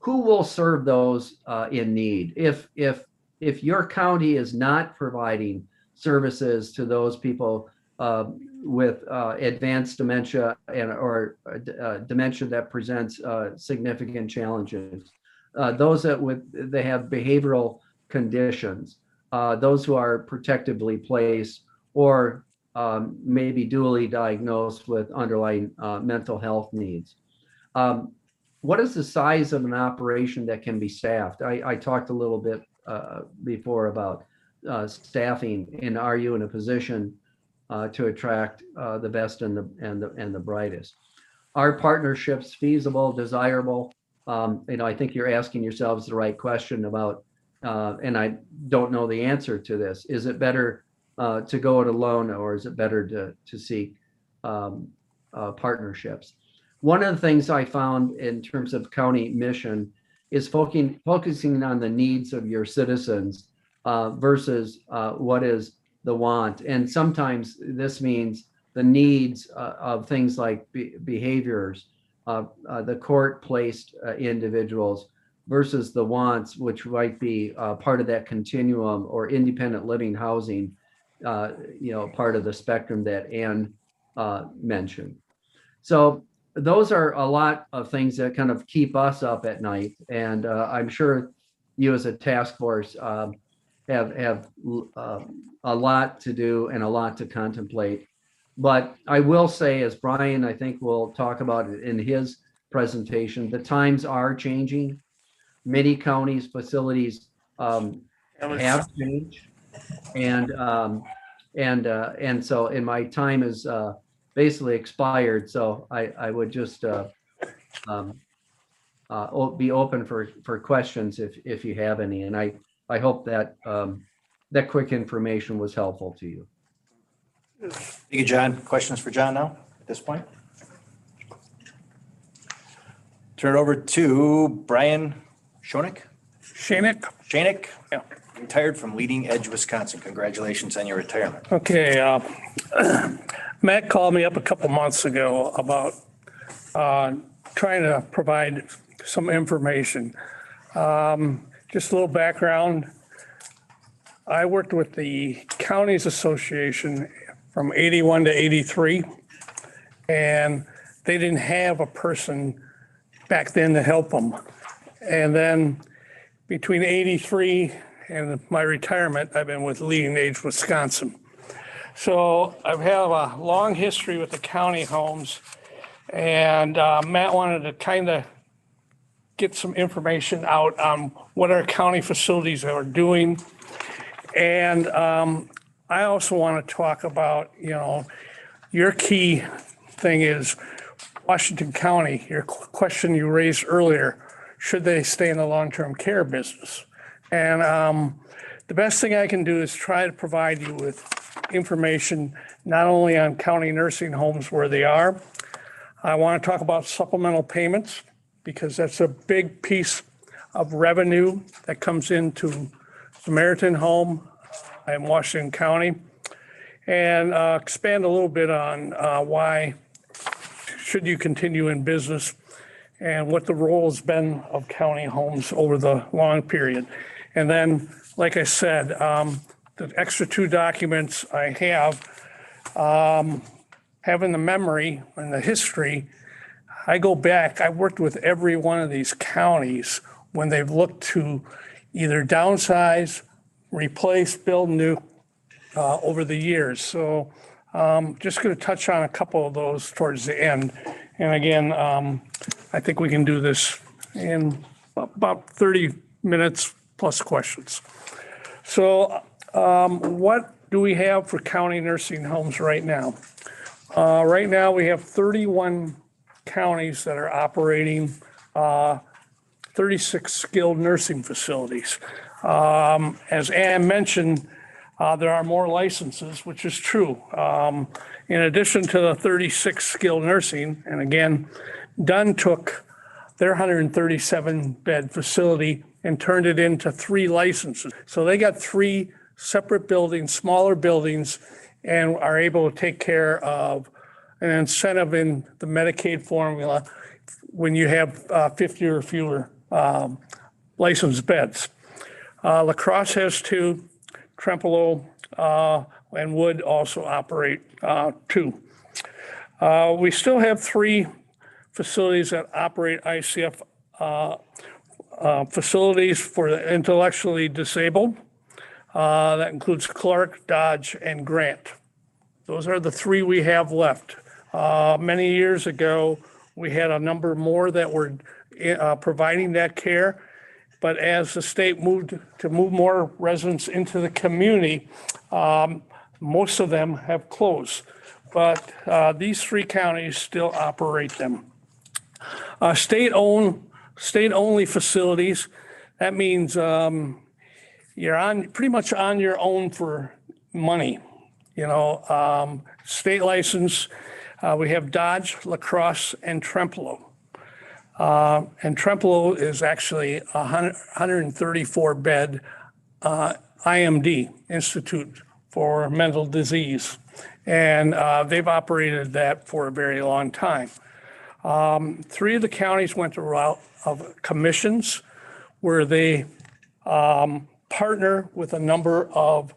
Who will serve those in need? If your county is not providing services to those people with advanced dementia or dementia that presents significant challenges, those that they have behavioral conditions, those who are protectively placed or maybe dually diagnosed with underlying mental health needs. What is the size of an operation that can be staffed? I talked a little bit before about staffing, and are you in a position to attract the best and the brightest? Are partnerships feasible, desirable? I think you're asking yourselves the right question about, and I don't know the answer to this. Is it better to go it alone, or is it better to seek partnerships? One of the things I found in terms of county mission is focusing on the needs of your citizens versus what is the want. And sometimes this means the needs of things like behaviors, the court-placed individuals versus the wants, which might be part of that continuum or independent living housing, part of the spectrum that Ann mentioned. So those are a lot of things that kind of keep us up at night. And I'm sure you as a task force have a lot to do and a lot to contemplate. But I will say, as Brian, I think will talk about it in his presentation, the times are changing. Many counties, facilities have changed. And so, and my time is basically expired. So I would just be open for questions if you have any. And I hope that that quick information was helpful to you. Thank you, John. Questions for John now at this point? Turn it over to Brian Schoenig. Schoenig, yeah, retired from Leading Edge, Wisconsin. Congratulations on your retirement. Okay, Matt called me up a couple months ago about trying to provide some information. Just a little background. I worked with the Counties Association from 81 to 83, and they didn't have a person back then to help them. And then between 83 and my retirement, I've been with Leading Age Wisconsin. So I've had a long history with the county homes, and Matt wanted to kind of get some information out on what our county facilities are doing. And I also want to talk about, your key thing is Washington County, your question you raised earlier, should they stay in the long-term care business? And the best thing I can do is try to provide you with information, not only on county nursing homes where they are. I want to talk about supplemental payments because that's a big piece of revenue that comes into Samaritan Home in Washington County, and expand a little bit on why should you continue in business and what the role has been of county homes over the long period. And then, like I said, the extra two documents I have, having the memory and the history, I go back, I worked with every one of these counties when they've looked to either downsize, replace, build new over the years. So just going to touch on a couple of those towards the end. And again, I think we can do this in about 30 minutes plus questions. So what do we have for county nursing homes right now? Right now we have 31 counties that are operating 36 skilled nursing facilities. As Ann mentioned, there are more licenses, which is true. In addition to the 36 skilled nursing, and again, Dunn took their 137 bed facility and turned it into 3 licenses. So they got 3 separate buildings, smaller buildings, and are able to take care of an incentive in the Medicaid formula when you have 50 or fewer licensed beds. La Crosse has 2, Trempealeau and Wood also operate 2. We still have 3 facilities that operate ICF facilities for the intellectually disabled. That includes Clark, Dodge, and Grant. Those are the 3 we have left. Many years ago, we had a number more that were providing that care. But as the state moved to move more residents into the community, most of them have closed. But these 3 counties still operate them. State-only facilities, that means you're pretty much on your own for money. State license, we have Dodge, La Crosse, and Trempealeau. And Trempealeau is actually a 134 bed IMD, Institute for Mental Disease. And they've operated that for a very long time. 3 of the counties went the route of commissions where they partner with a number of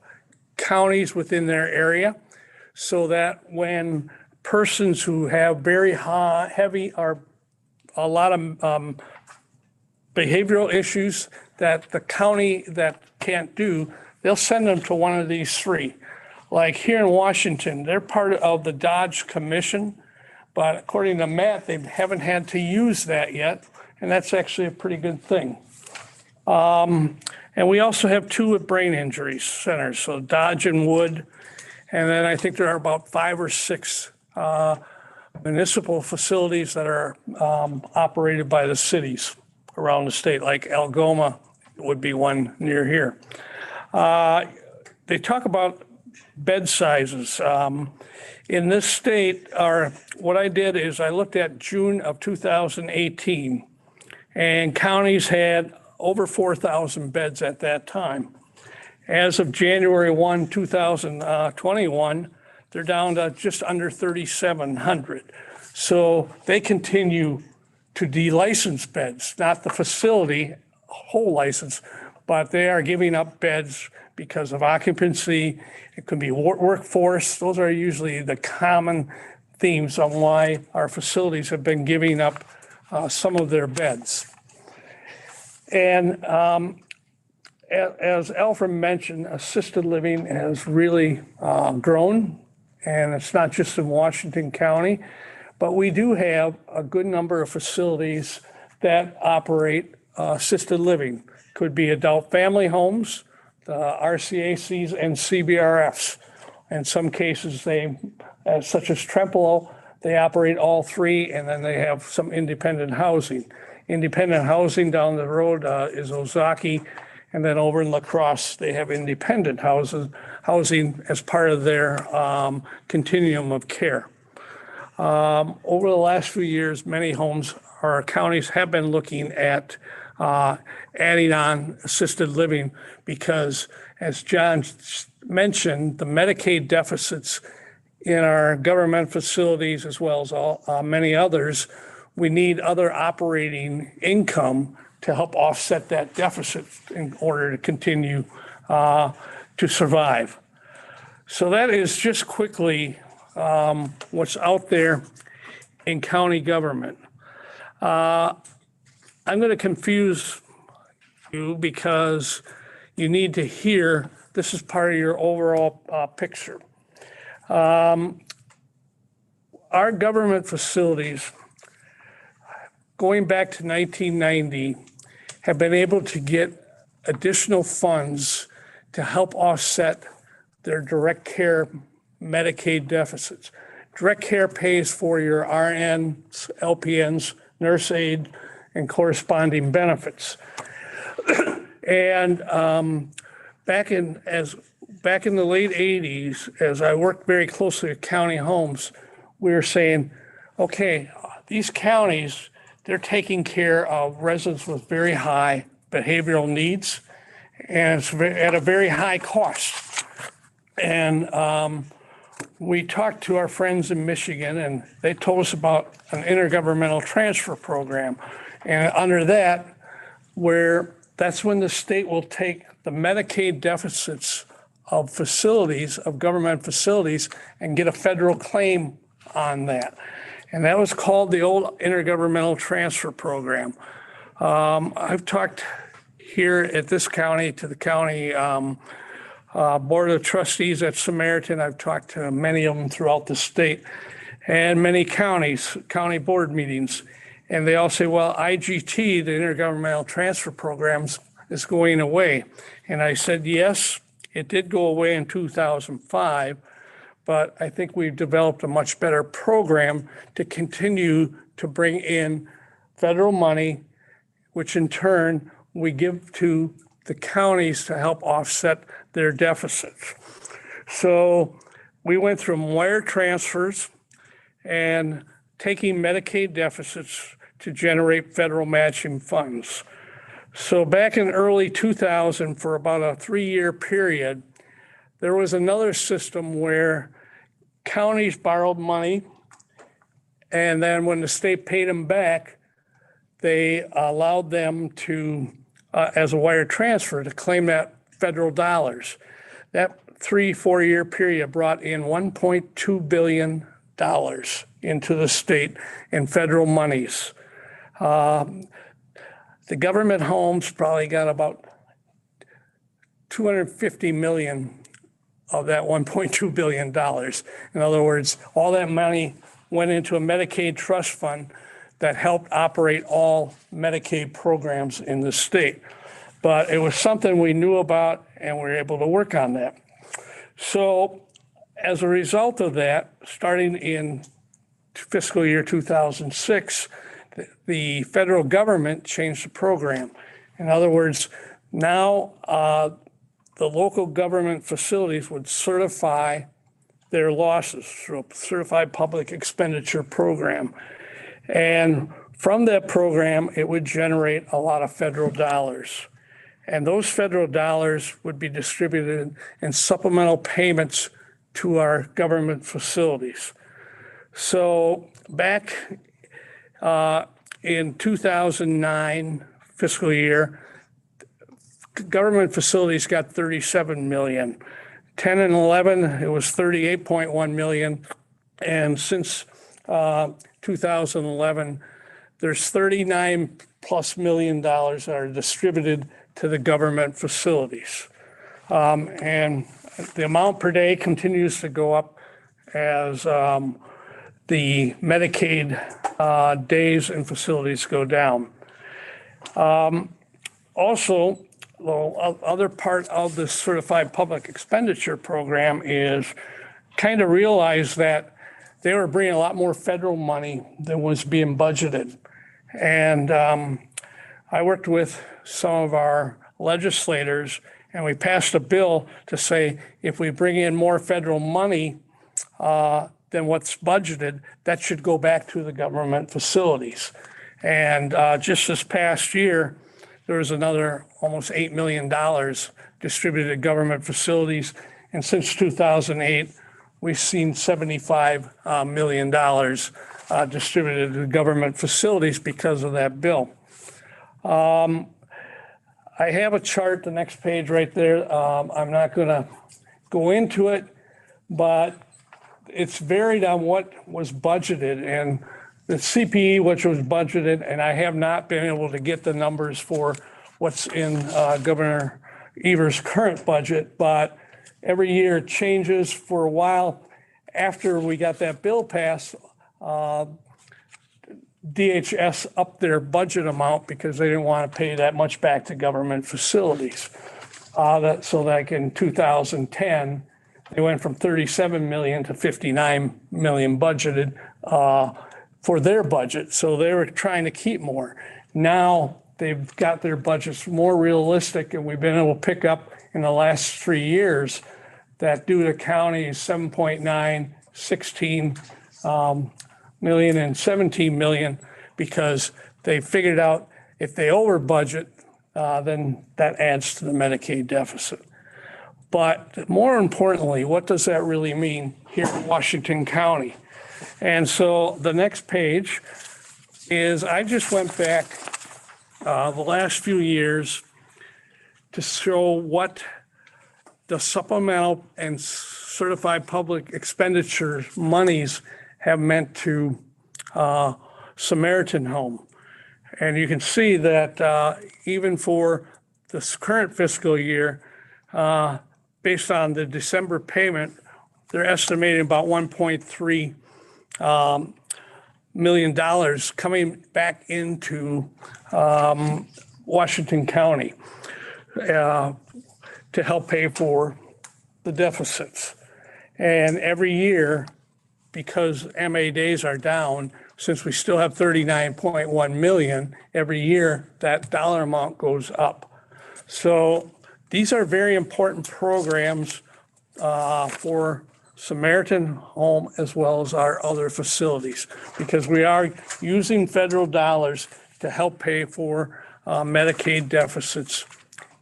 counties within their area so that when persons who have very heavy or a lot of behavioral issues that the county that can't do, they'll send them to one of these 3. Like here in Washington, they're part of the Dodge Commission, but according to Matt, they haven't had to use that yet, and that's actually a pretty good thing. And we also have 2 with brain injury centers, so Dodge and Wood, and then I think there are about 5 or 6 municipal facilities that are operated by the cities around the state, like Algoma would be one near here. They talk about bed sizes. In this state, what I did is I looked at June of 2018, and counties had over 4,000 beds at that time. As of January 1, 2021, they're down to just under 3,700. So they continue to de-license beds, not the facility whole license, but they are giving up beds because of occupancy. It could be workforce. Those are usually the common themes on why our facilities have been giving up some of their beds. And as Alfred mentioned, assisted living has really grown, and it's not just in Washington County, but we do have a good number of facilities that operate assisted living. Could be adult family homes, the RCACs, and CBRFs. In some cases, such as Trempealeau, they operate all 3, and then they have some independent housing. Independent housing down the road is Ozaki, and then over in La Crosse, they have independent housing as part of their continuum of care. Over the last few years, many homes or counties have been looking at adding on assisted living because, as John mentioned, the Medicaid deficits in our government facilities, as well as many others, we need other operating income to help offset that deficit in order to continue to survive. So that is just quickly what's out there in county government. I'm going to confuse you because you need to hear this is part of your overall picture. Our government facilities, going back to 1990, have been able to get additional funds to help offset their direct care Medicaid deficits. Direct care pays for your RNs, LPNs, nurse aid, and corresponding benefits. And back in the late 80s, as I worked very closely with county homes, we were saying, okay, these counties, they're taking care of residents with very high behavioral needs, and it's at a very high cost. And we talked to our friends in Michigan, and they told us about an intergovernmental transfer program. And under that, that's when the state will take the Medicaid deficits of facilities, of government facilities, and get a federal claim on that. And that was called the old intergovernmental transfer program. I've talked here at this county to the county Board of Trustees at Samaritan. I've talked to many of them throughout the state and many counties, county board meetings. And they all say, well, IGT, the Intergovernmental Transfer Programs, is going away. And I said, yes, it did go away in 2005, but I think we've developed a much better program to continue to bring in federal money, which in turn we give to the counties to help offset their deficits. So we went from wire transfers and taking Medicaid deficits to generate federal matching funds. So back in early 2000, for about a 3-year period, there was another system where counties borrowed money, and then when the state paid them back, they allowed them to, as a wire transfer, to claim that federal dollars. That 3-4 year period brought in $1.2 billion into the state in federal monies. The government homes probably got about 250 million of that $1.2 billion. In other words, all that money went into a Medicaid trust fund that helped operate all Medicaid programs in the state. But it was something we knew about, and we were able to work on that. So as a result of that, starting in fiscal year 2006, the federal government changed the program. In other words, now the local government facilities would certify their losses through a certified public expenditure program. And from that program, it would generate a lot of federal dollars. And those federal dollars would be distributed in supplemental payments to our government facilities. So back in 2009 fiscal year, government facilities got 37 million. 10 and 11, it was 38.1 million. And since 2011, there's 39 plus million dollars that are distributed to the government facilities. And the amount per day continues to go up as the Medicaid days and facilities go down. Also, the other part of the certified public expenditure program is kind of realize that they were bringing a lot more federal money than was being budgeted. And I worked with some of our legislators, and we passed a bill to say if we bring in more federal money than what's budgeted, that should go back to the government facilities. And just this past year, there was another almost $8 million distributed to government facilities. And since 2008, we've seen $75 million distributed to government facilities because of that bill. I have a chart, the next page right there. I'm not going to go into it, but it's varied on what was budgeted. And the CPE, which was budgeted, and I have not been able to get the numbers for what's in Governor Evers' current budget, but every year it changes. For a while after we got that bill passed, DHS upped their budget amount because they didn't want to pay that much back to government facilities. So like in 2010, they went from 37 million to 59 million budgeted for their budget. So they were trying to keep more. Now they've got their budgets more realistic, and we've been able to pick up in the last 3 years that due to counties 7.9, 16 million and 17 million, because they figured out if they over budget, then that adds to the Medicaid deficit. But more importantly, what does that really mean here in Washington County? And so the next page is, I just went back the last few years to show what the supplemental and certified public expenditure monies have meant to Samaritan Home. And you can see that even for this current fiscal year, based on the December payment, they're estimating about $1.3 million coming back into Washington County to help pay for the deficits. And every year, because MA days are down, since we still have 39.1 million, every year that dollar amount goes up. So these are very important programs for Samaritan Home as well as our other facilities, because we are using federal dollars to help pay for Medicaid deficits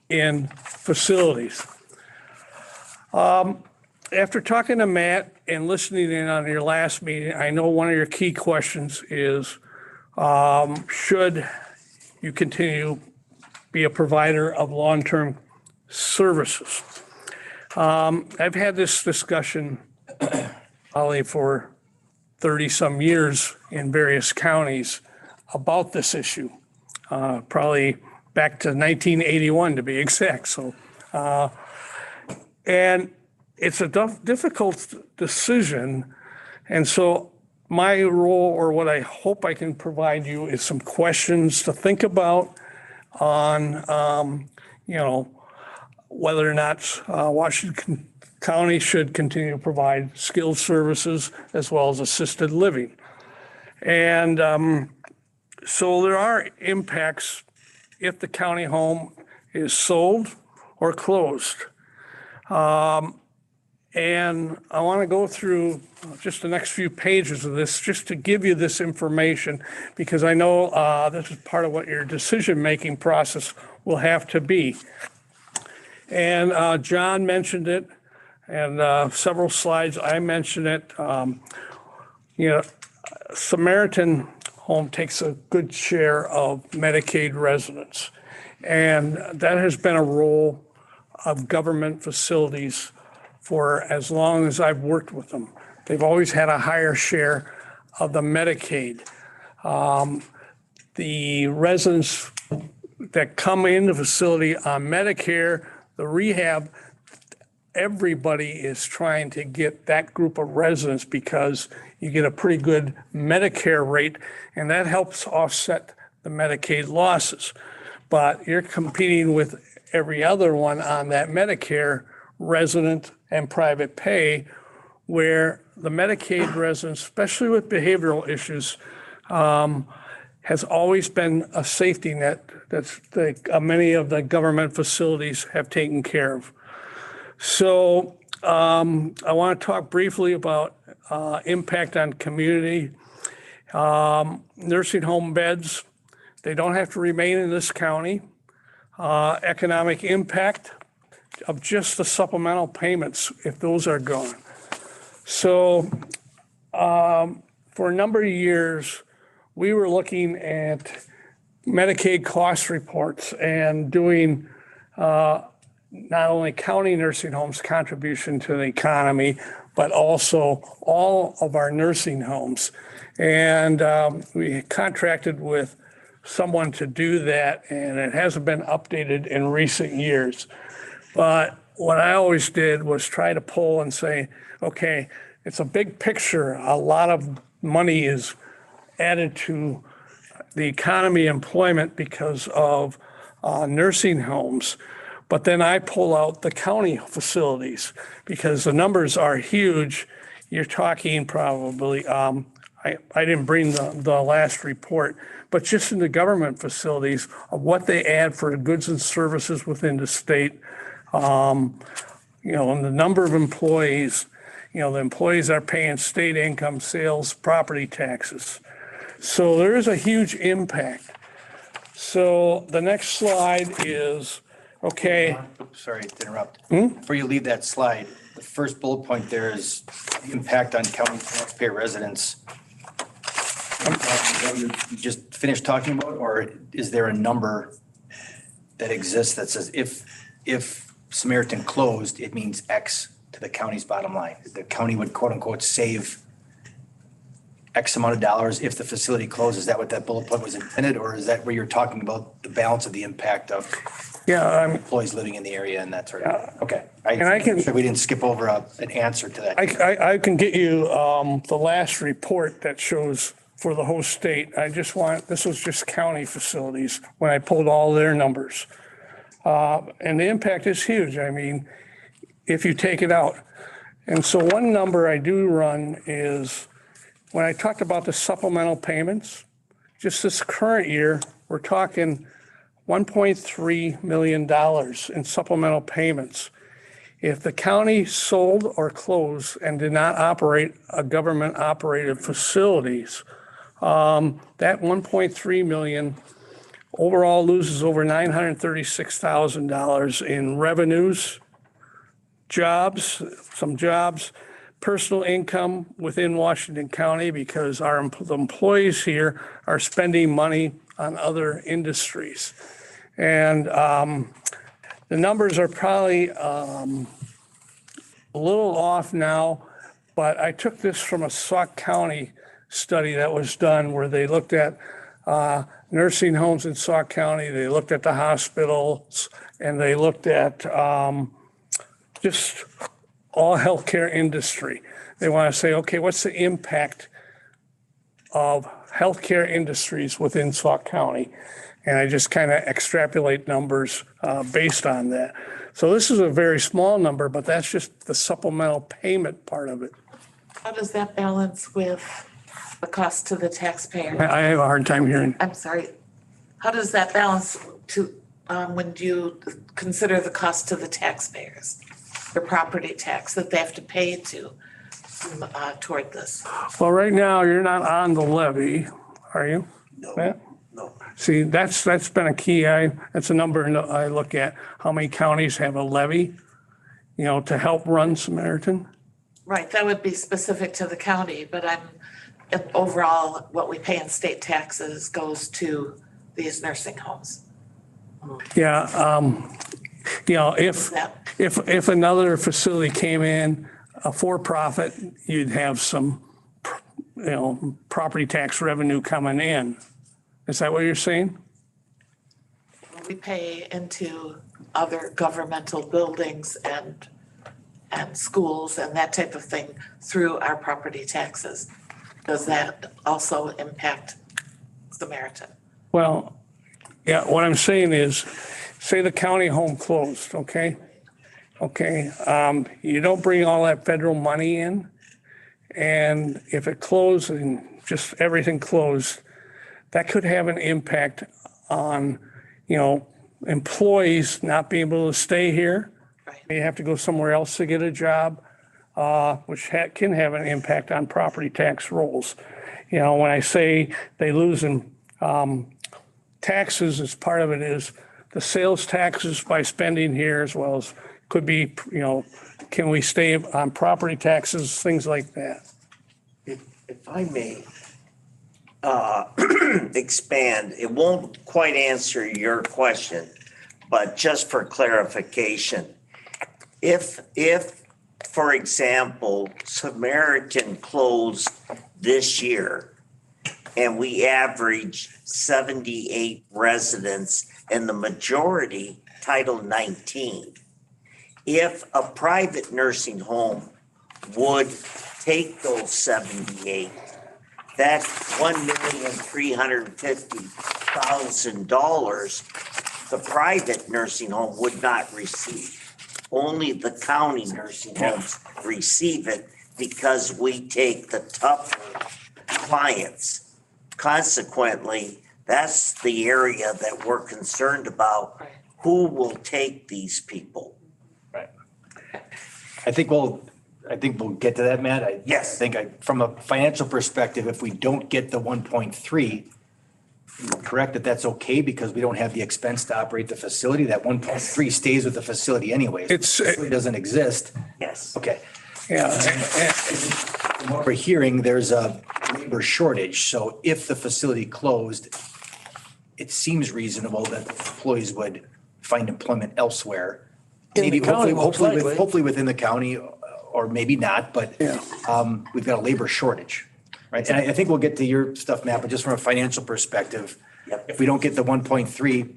in facilities. After talking to Matt and listening in on your last meeting, I know one of your key questions is, should you continue be a provider of long-term services? I've had this discussion probably for 30-some years in various counties about this issue, probably back to 1981 to be exact. So, and it's a difficult decision. And so my role, or what I hope I can provide you, is some questions to think about on, whether or not Washington County should continue to provide skilled services as well as assisted living. And so there are impacts if the county home is sold or closed. And I want to go through just the next few pages of this just to give you this information, because I know this is part of what your decision-making process will have to be. And John mentioned it, and several slides I mentioned it. Samaritan Home takes a good share of Medicaid residents, and that has been a role of government facilities for as long as I've worked with them. They've always had a higher share of the Medicaid. The residents that come in the facility on Medicare, the rehab, everybody is trying to get that group of residents because you get a pretty good Medicare rate, and that helps offset the Medicaid losses. But you're competing with every other one on that Medicare resident and private pay, where the Medicaid residents, especially with behavioral issues, has always been a safety net that many of the government facilities have taken care of. So I want to talk briefly about impact on community. Nursing home beds, they don't have to remain in this county. Economic impact of just the supplemental payments, if those are gone. So for a number of years, we were looking at Medicaid cost reports and doing not only county nursing homes' contribution to the economy, but also all of our nursing homes. And we contracted with someone to do that, and it hasn't been updated in recent years. But what I always did was try to pull and say, okay, it's a big picture. A lot of money is added to the economy, employment because of nursing homes. But then I pull out the county facilities because the numbers are huge. You're talking probably, I I didn't bring the last report, but just in the government facilities, of what they add for goods and services within the state, and the number of employees, the employees are paying state income, sales, property taxes. So there is a huge impact. So the next slide is, okay. Sorry to interrupt. Before you leave that slide, the first bullet point there is the impact on county taxpayer residents. You just finished talking about, or is there a number that exists that says if Samaritan closed, it means X to the county's bottom line? The county would quote unquote save X amount of dollars if the facility closes. Is that what that bullet point was intended, or is that where you're talking about the balance of the impact of employees living in the area and that sort of thing? Okay. We didn't skip over an answer to that. I can get you the last report that shows for the whole state. This was just county facilities when I pulled all their numbers. And the impact is huge. I mean, if you take it out. And so one number I do run is when I talked about the supplemental payments, just this current year, we're talking $1.3 million in supplemental payments. If the county sold or closed and did not operate a government operated facilities, that 1.3 million overall loses over $936,000 in revenues, some jobs, personal income within Washington County, because the employees here are spending money on other industries. And the numbers are probably a little off now, but I took this from a Sauk County study that was done where they looked at nursing homes in Sauk County, they looked at the hospitals, and they looked at just all healthcare industry. They want to say, okay, what's the impact of healthcare industries within Sauk County? And I just kind of extrapolate numbers based on that. So this is a very small number, but that's just the supplemental payment part of it. How does that balance with the cost to the taxpayer? I have a hard time hearing. I'm sorry. How does that balance to when you consider the cost to the taxpayers, the property tax that they have to pay toward this? Well, right now you're not on the levy, are you? No. Matt? No. See, that's been a key. That's a number I look at. How many counties have a levy, to help run Samaritan? Right, that would be specific to the county, but overall, what we pay in state taxes goes to these nursing homes. Yeah, if another facility came in, a for-profit, you'd have some, property tax revenue coming in. Is that what you're saying? We pay into other governmental buildings and schools and that type of thing through our property taxes. Does that also impact Samaritan? Well, yeah, what I'm saying is, say the county home closed, okay? You don't bring all that federal money in, and if it closed and just everything closed, that could have an impact on, employees not being able to stay here. Right. They have to go somewhere else to get a job, which can have an impact on property tax rolls. When I say they lose in taxes, as part of it is the sales taxes by spending here, as well as could be, can we stay on property taxes, things like that. If I may expand, it won't quite answer your question, but just for clarification, if for example, Samaritan closed this year and we average 78 residents and the majority Title 19, if a private nursing home would take those 78, that $1,350,000, the private nursing home would not receive. Only the county nursing homes receive it because we take the tougher clients. Consequently, that's the area that we're concerned about. Right. Who will take these people? I think we'll get to that, Matt. Yes. From a financial perspective, if we don't get the 1.3, correct that that's okay because we don't have the expense to operate the facility. That 1.3 stays with the facility anyways. It doesn't exist. Yes. Okay. Yeah. From what we're hearing, there's a labor shortage. So if the facility closed, it seems reasonable that the employees would find employment elsewhere. In the Maybe county, most likely. hopefully within the county or maybe not, but we've got a labor shortage, right? And I think we'll get to your stuff, Matt, but just from a financial perspective, if we don't get the 1.3,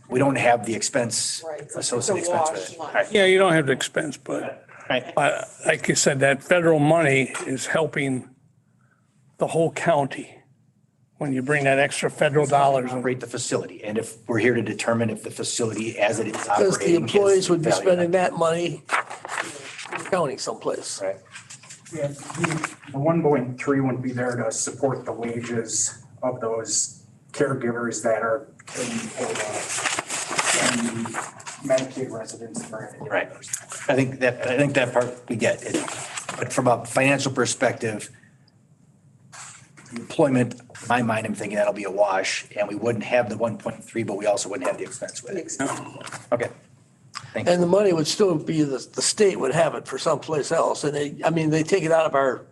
we don't have the expense, Right. associated It's a expense with it. wash. All right. Yeah, you don't have the expense, but Right. like you said, that federal money is helping the whole county when you bring that extra federal dollars. Operate the facility. And if we're here to determine if the facility as it is Because operating. the employees would be is spending valued. that money in the county someplace. Right. Yeah, the 1.3 wouldn't be there to support the wages of those caregivers that are paying for the Medicaid residents for it. Right. I think that part we get. But from a financial perspective, employment, in my mind, I'm thinking that'll be a wash and we wouldn't have the 1.3, but we also wouldn't have the expense with it. Okay. Thank you. And the money would still be, the state would have it for someplace else. And they take it out of our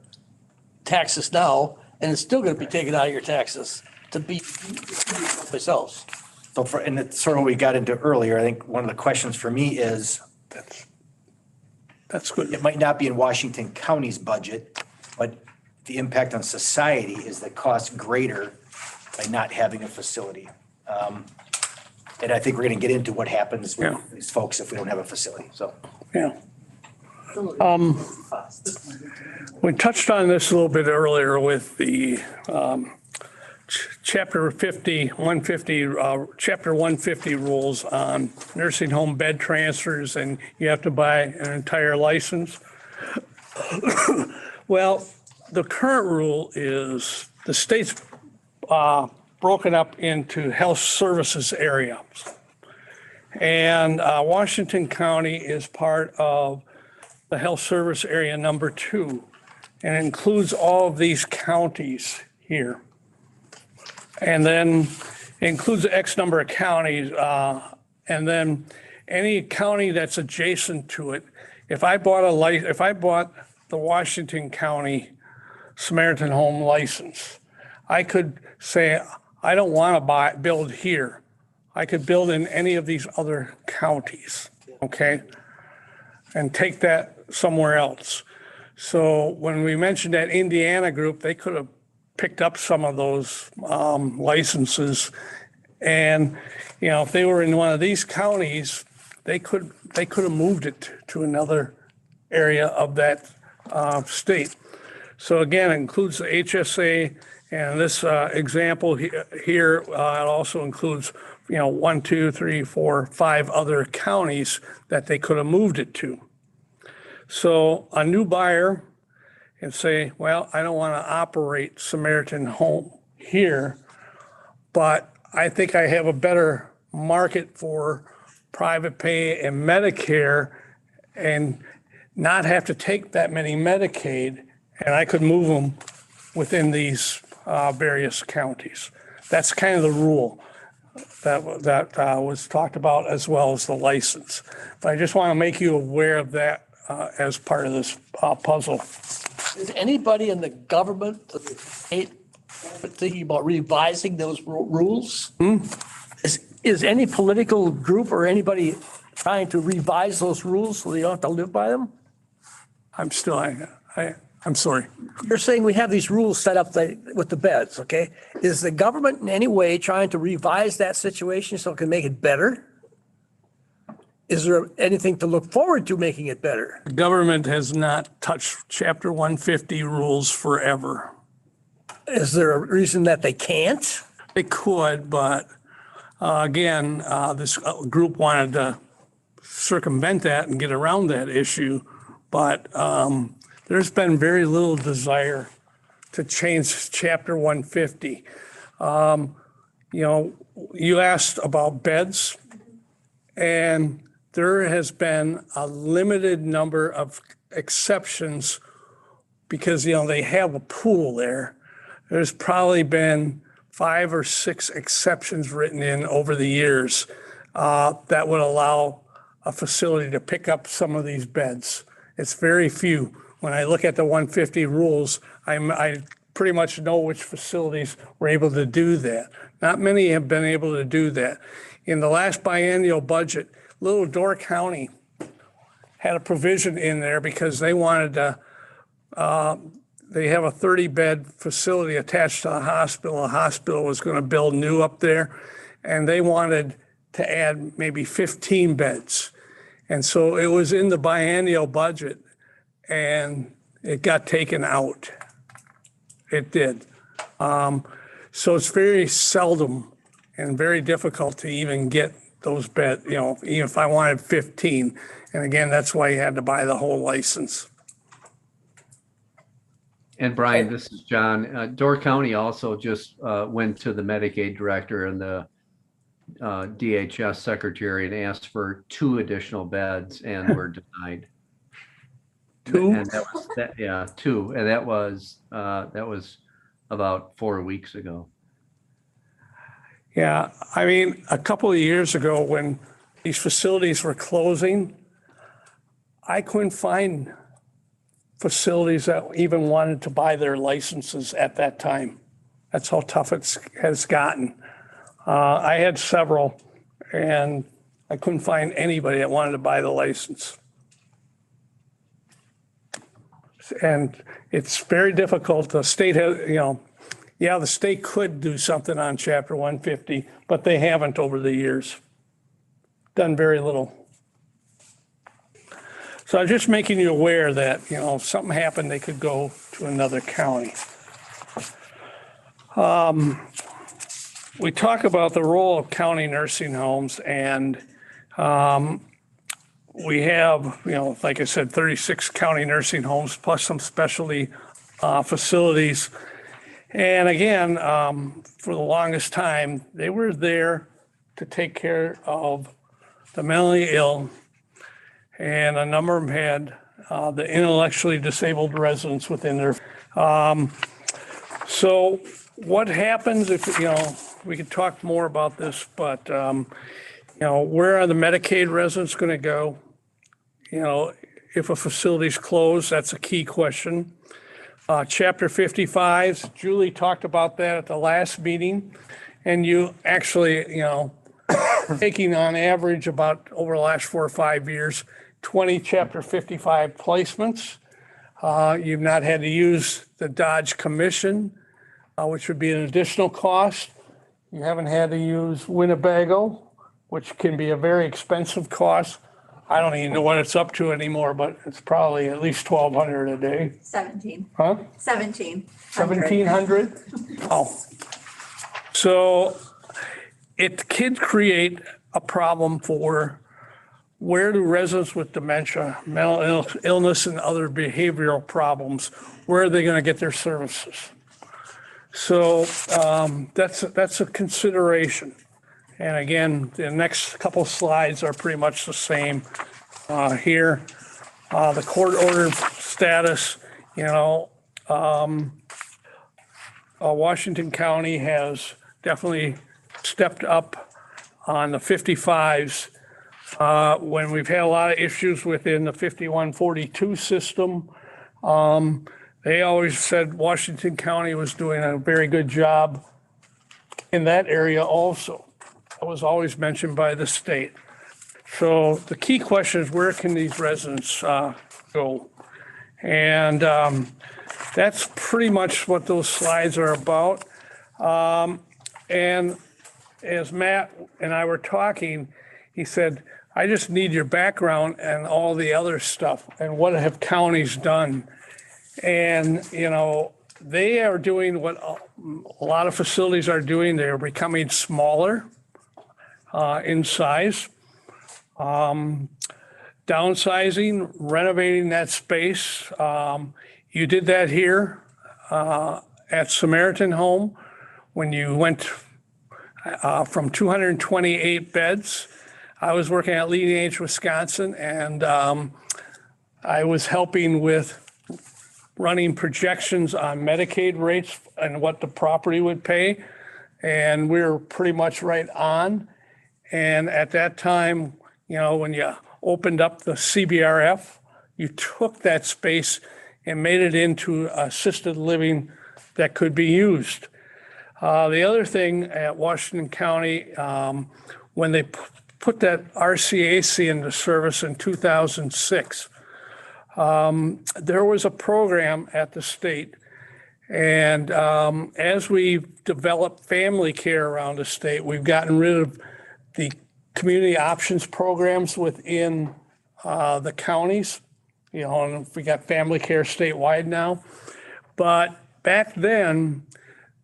taxes now, and it's still gonna be taken out of your taxes to be someplace else. So and it's sort of what we got into earlier. I think one of the questions for me is, That's good. it might not be in Washington County's budget, but the impact on society is the cost greater by not having a facility. And I think we're going to get into what happens with these folks if we don't have a facility, so. Yeah. We touched on this a little bit earlier with the Chapter 150 rules on nursing home bed transfers, and you have to buy an entire license. Well, the current rule is the state's broken up into health services areas. And Washington County is part of the health service area number 2, and includes all of these counties here. And then includes X number of counties, and then any county that's adjacent to it. If I bought the Washington County Samaritan home license, I could say, I don't want to build here. I could build in any of these other counties, okay? And take that somewhere else. So when we mentioned that Indiana group, they could have picked up some of those licenses. And, if they were in one of these counties, they could have moved it to another area of that state. So again, it includes the HSA, and this example here, it also includes, 1, 2, 3, 4, 5 other counties that they could have moved it to. So a new buyer can say, well, I don't want to operate Samaritan home here, but I think I have a better market for private pay and Medicare and not have to take that many Medicaid, and I could move them within these various counties. That's kind of the rule that was talked about, as well as the license. But I just want to make you aware of that as part of this puzzle. Is anybody in the government, the state, thinking about revising those rules? Is any political group or anybody trying to revise those rules so they don't have to live by them? I'm sorry. You're saying we have these rules set up with the beds, okay? Is the government in any way trying to revise that situation so it can make it better? Is there anything to look forward to making it better? The government has not touched Chapter 150 rules forever. Is there a reason that they can't? They could, but again, this group wanted to circumvent that and get around that issue. But there's been very little desire to change chapter 150. You know, you asked about beds, and there has been a limited number of exceptions because, you know, they have a pool there. There's probably been 5 or 6 exceptions written in over the years that would allow a facility to pick up some of these beds. It's very few. When I look at the 150 rules, I pretty much know which facilities were able to do that. Not many have been able to do that. In the last biennial budget, Little Door County had a provision in there because they wanted to, they have a 30-bed facility attached to the hospital. The hospital was going to build new up there, and they wanted to add maybe 15 beds. And so it was in the biennial budget, and it got taken out. It did. So it's very seldom and very difficult to even get those beds, you know, even if I wanted 15. And again, that's why you had to buy the whole license. And Brian, this is John. Door County also just went to the Medicaid director and the DHS secretary and asked for 2 additional beds and were denied. 2? And that was that, yeah, 2. And that was about 4 weeks ago. Yeah, I mean, a couple of years ago when these facilities were closing, I couldn't find facilities that even wanted to buy their licenses at that time. That's how tough it has gotten. I had several, and I couldn't find anybody that wanted to buy the license. And it's very difficult. The state has, you know, yeah, the state could do something on Chapter 150, but they haven't over the years. Done very little. So I'm just making you aware that, you know, if something happened, they could go to another county. We talk about the role of county nursing homes, and we have, you know, like I said, 36 county nursing homes plus some specialty facilities. And again, for the longest time, they were there to take care of the mentally ill, and a number of them had the intellectually disabled residents within their. So what happens if, you know, we could talk more about this, but, you know, where are the Medicaid residents going to go? You know, if a facility's closed, that's a key question. Chapter 55, Julie talked about that at the last meeting, and you actually, you know, taking on average about over the last 4 or 5 years, 20 Chapter 55 placements. You've not had to use the Dodge Commission, which would be an additional cost. You haven't had to use Winnebago, which can be a very expensive cost. I don't even know what it's up to anymore, but it's probably at least $1,200 a day. 17. Huh? 17. 1,700? Oh. So it can create a problem for where do residents with dementia, mental illness, and other behavioral problems, where are they going to get their services? So that's a consideration. And again, the next couple slides are pretty much the same here. The court order status, you know, Washington County has definitely stepped up on the 55s. When we've had a lot of issues within the 5142 system, they always said Washington County was doing a very good job in that area also. That was always mentioned by the state. So the key question is, where can these residents go? And that's pretty much what those slides are about. And as Matt and I were talking, he said, I just need your background and all the other stuff and what have counties done. And, you know, they are doing what a lot of facilities are doing. They're becoming smaller in size, downsizing, renovating that space. You did that here. at Samaritan Home, when you went from 228 beds. I was working at Leading Age Wisconsin, and I was helping with running projections on Medicaid rates and what the property would pay. And we were pretty much right on. And at that time, you know, when you opened up the CBRF, you took that space and made it into assisted living that could be used. The other thing at Washington County, when they put that RCAC into service in 2006, there was a program at the state. And as we've developed family care around the state, we've gotten rid of the community options programs within the counties. You know, and we got family care statewide now. But back then,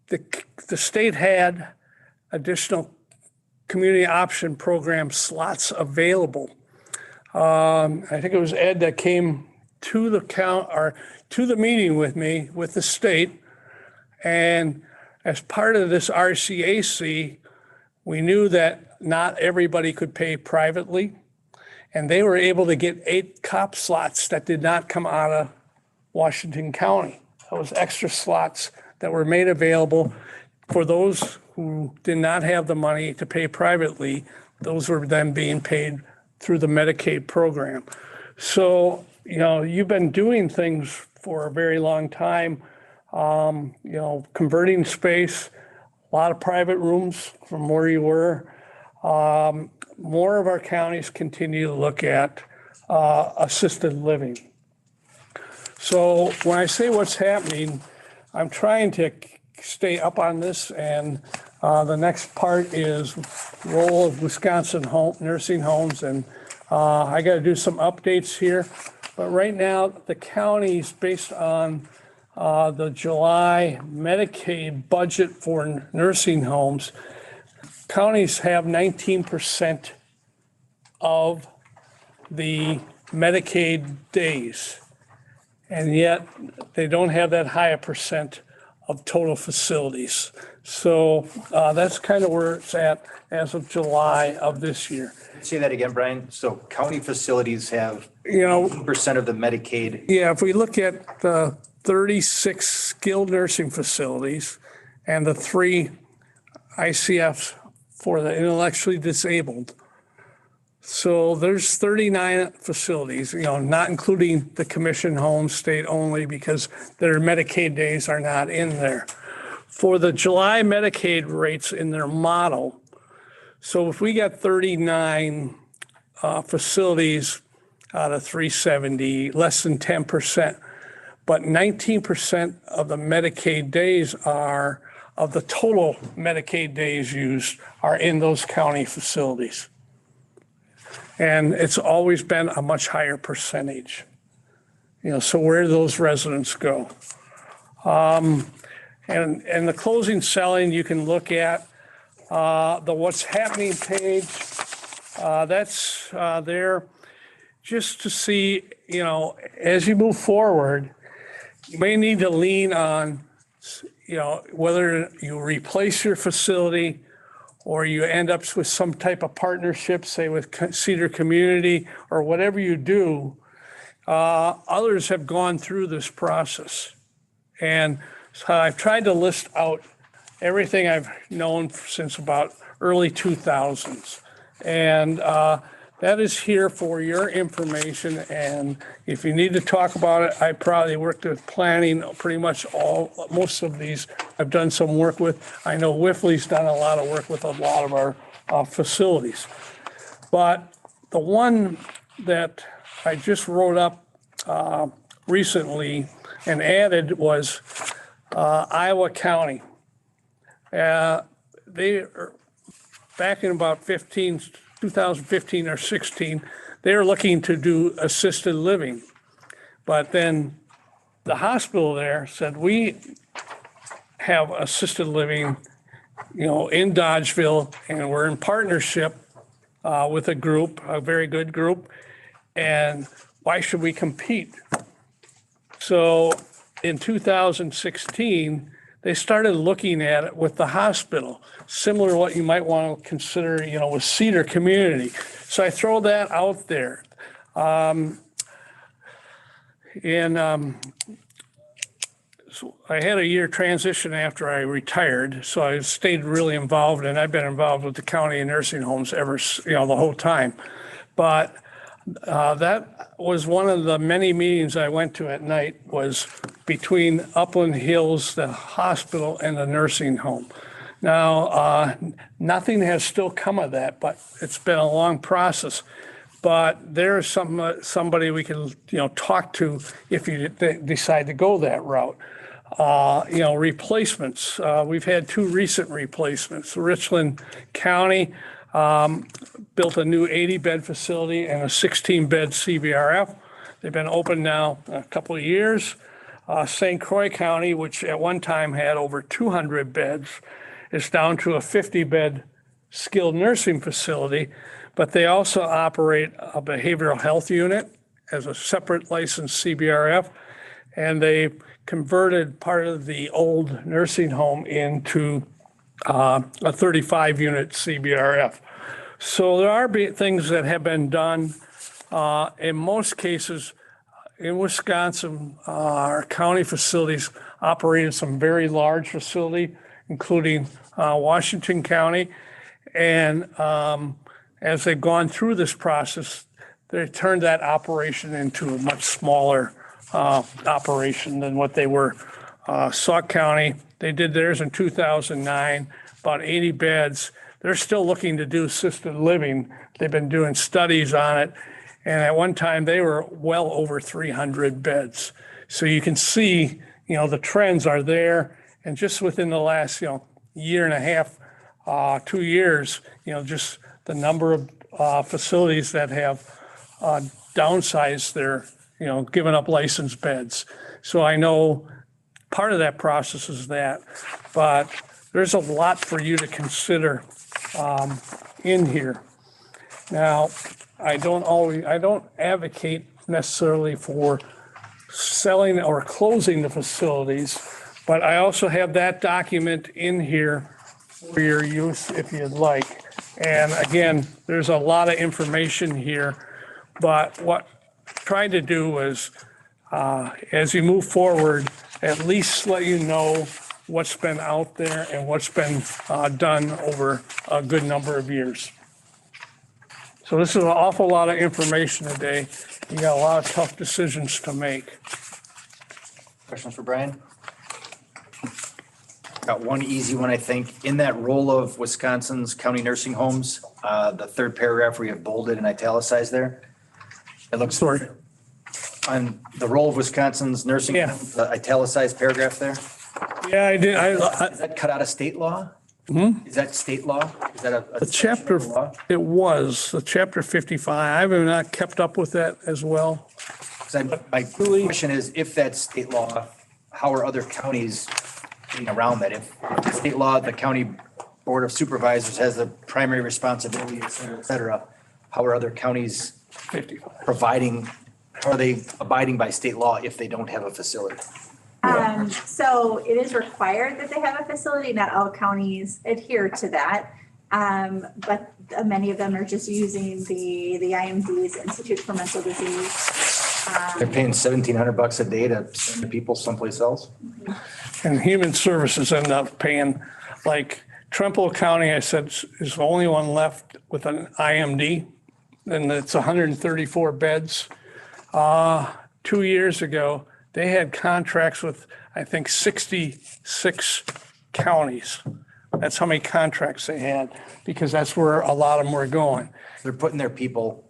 the state had additional community option program slots available. I think it was Ed that came to the meeting with me with the state, and as part of this RCAC, we knew that not everybody could pay privately, and they were able to get 8 COP slots that did not come out of Washington County. Those extra slots that were made available for those who did not have the money to pay privately, those were then being paid through the Medicaid program. So, you know, you've been doing things for a very long time, you know, converting space, a lot of private rooms from where you were. More of our counties continue to look at assisted living. So when I say what's happening, I'm trying to stay up on this, and the next part is role of Wisconsin nursing homes, and I got to do some updates here. But right now, the counties, based on the July Medicaid budget for nursing homes, counties have 19% of the Medicaid days, and yet they don't have that high a percent of total facilities. So that's kind of where it's at as of July of this year. Say that again, Brian. So county facilities have, you know, percent of the Medicaid. Yeah, if we look at the 36 skilled nursing facilities and the 3 ICFs for the intellectually disabled. So there's 39 facilities, you know, not including the commission homes, state only, because their Medicaid days are not in there. For the July Medicaid rates in their model, so if we got 39 facilities out of 370, less than 10%, but 19% of the Medicaid days are, of the total Medicaid days used, are in those county facilities. And it's always been a much higher percentage. You know, so where do those residents go? And the closing selling, you can look at the what's happening page. That's there just to see, you know, as you move forward, you may need to lean on, you know, whether you replace your facility or you end up with some type of partnership, say with Cedar Community or whatever you do. Others have gone through this process. And so I've tried to list out everything I've known since about early 2000s. And that is here for your information. And if you need to talk about it, I probably worked with planning pretty much most of these I've done some work with. I know Whiffley's done a lot of work with a lot of our facilities. But the one that I just wrote up recently and added was Iowa County. They are back in about 2015 or 16, they were looking to do assisted living. But then the hospital there said, we have assisted living, you know, in Dodgeville, and we're in partnership with a group, a very good group, and why should we compete? So in 2016, they started looking at it with the hospital, similar to what you might want to consider, with Cedar Community. So I throw that out there. So I had a year transition after I retired, so I stayed really involved, and I've been involved with the county and nursing homes ever, the whole time. But that was one of the many meetings I went to at night, was between Upland Hills, the hospital, and the nursing home. Now, nothing has still come of that, but it's been a long process. But there's somebody we can, talk to if you decide to go that route. Replacements. We've had 2 recent replacements. Richland County built a new 80-bed facility and a 16-bed CBRF. They've been open now a couple of years. St. Croix County, which at one time had over 200 beds, is down to a 50-bed skilled nursing facility, but they also operate a behavioral health unit as a separate licensed CBRF, and they converted part of the old nursing home into a 35-unit CBRF. So there are things that have been done. In most cases, in Wisconsin, our county facilities operated some very large facility, including Washington County. And as they've gone through this process, they turned that operation into a much smaller operation than what they were. Sauk County, they did theirs in 2009, about 80 beds. They're still looking to do assisted living. They've been doing studies on it. And at one time, they were well over 300 beds. So you can see, the trends are there. And just within the last, year and a half, 2 years, just the number of facilities that have downsized their, given up licensed beds. So I know part of that process is that, but there's a lot for you to consider in here. Now, I don't advocate necessarily for selling or closing the facilities, but I also have that document in here for your use if you'd like. And again, there's a lot of information here, but what I tried to do was, as you move forward, at least let you know what's been out there and what's been done over a good number of years. So this is an awful lot of information today. You got a lot of tough decisions to make. Questions for Brian? Got one easy one, I think. In that role of Wisconsin's county nursing homes, the third paragraph where you have bolded and italicized there. It looks Sorry. on the role of Wisconsin's nursing, Yeah. homes, the italicized paragraph there. Yeah, I did. Is that cut out of state law? Is that state law? Is that a The chapter, law? it was, the chapter 55. I have not kept up with that as well. My question is, if that's state law, how are other counties getting around that? If state law, the county board of supervisors has the primary responsibility, et cetera, how are other counties 55. how are they abiding by state law if they don't have a facility? So it is required that they have a facility. Not all counties adhere to that. But many of them are just using the IMD's Institute for Mental Disease. They're paying $1,700 a day to send the people someplace else? And Human Services end up paying, like Trumbull County, I said, is the only one left with an IMD, and it's 134 beds. 2 years ago, they had contracts with, I think, 66 counties. That's how many contracts they had, because that's where a lot of them were going. They're putting their people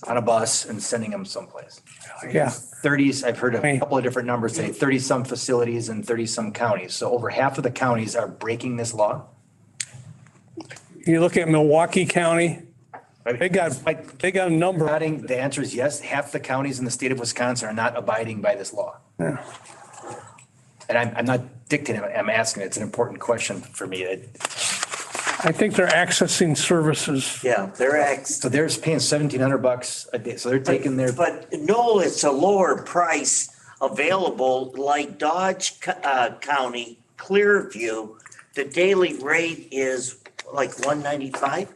on a bus and sending them someplace. Yeah. 30s, I've heard a couple of different numbers say 30-some facilities in 30-some counties. So over half of the counties are breaking this law. You look at Milwaukee County, they got a number. The answer is yes. Half the counties in the state of Wisconsin are not abiding by this law. Yeah. And I'm not dictating, I'm asking. It's an important question for me. I think they're accessing services. Yeah, So they're paying $1,700 a day. So they're taking their. But no, it's a lower price available, like Dodge County, Clearview, the daily rate is like 195?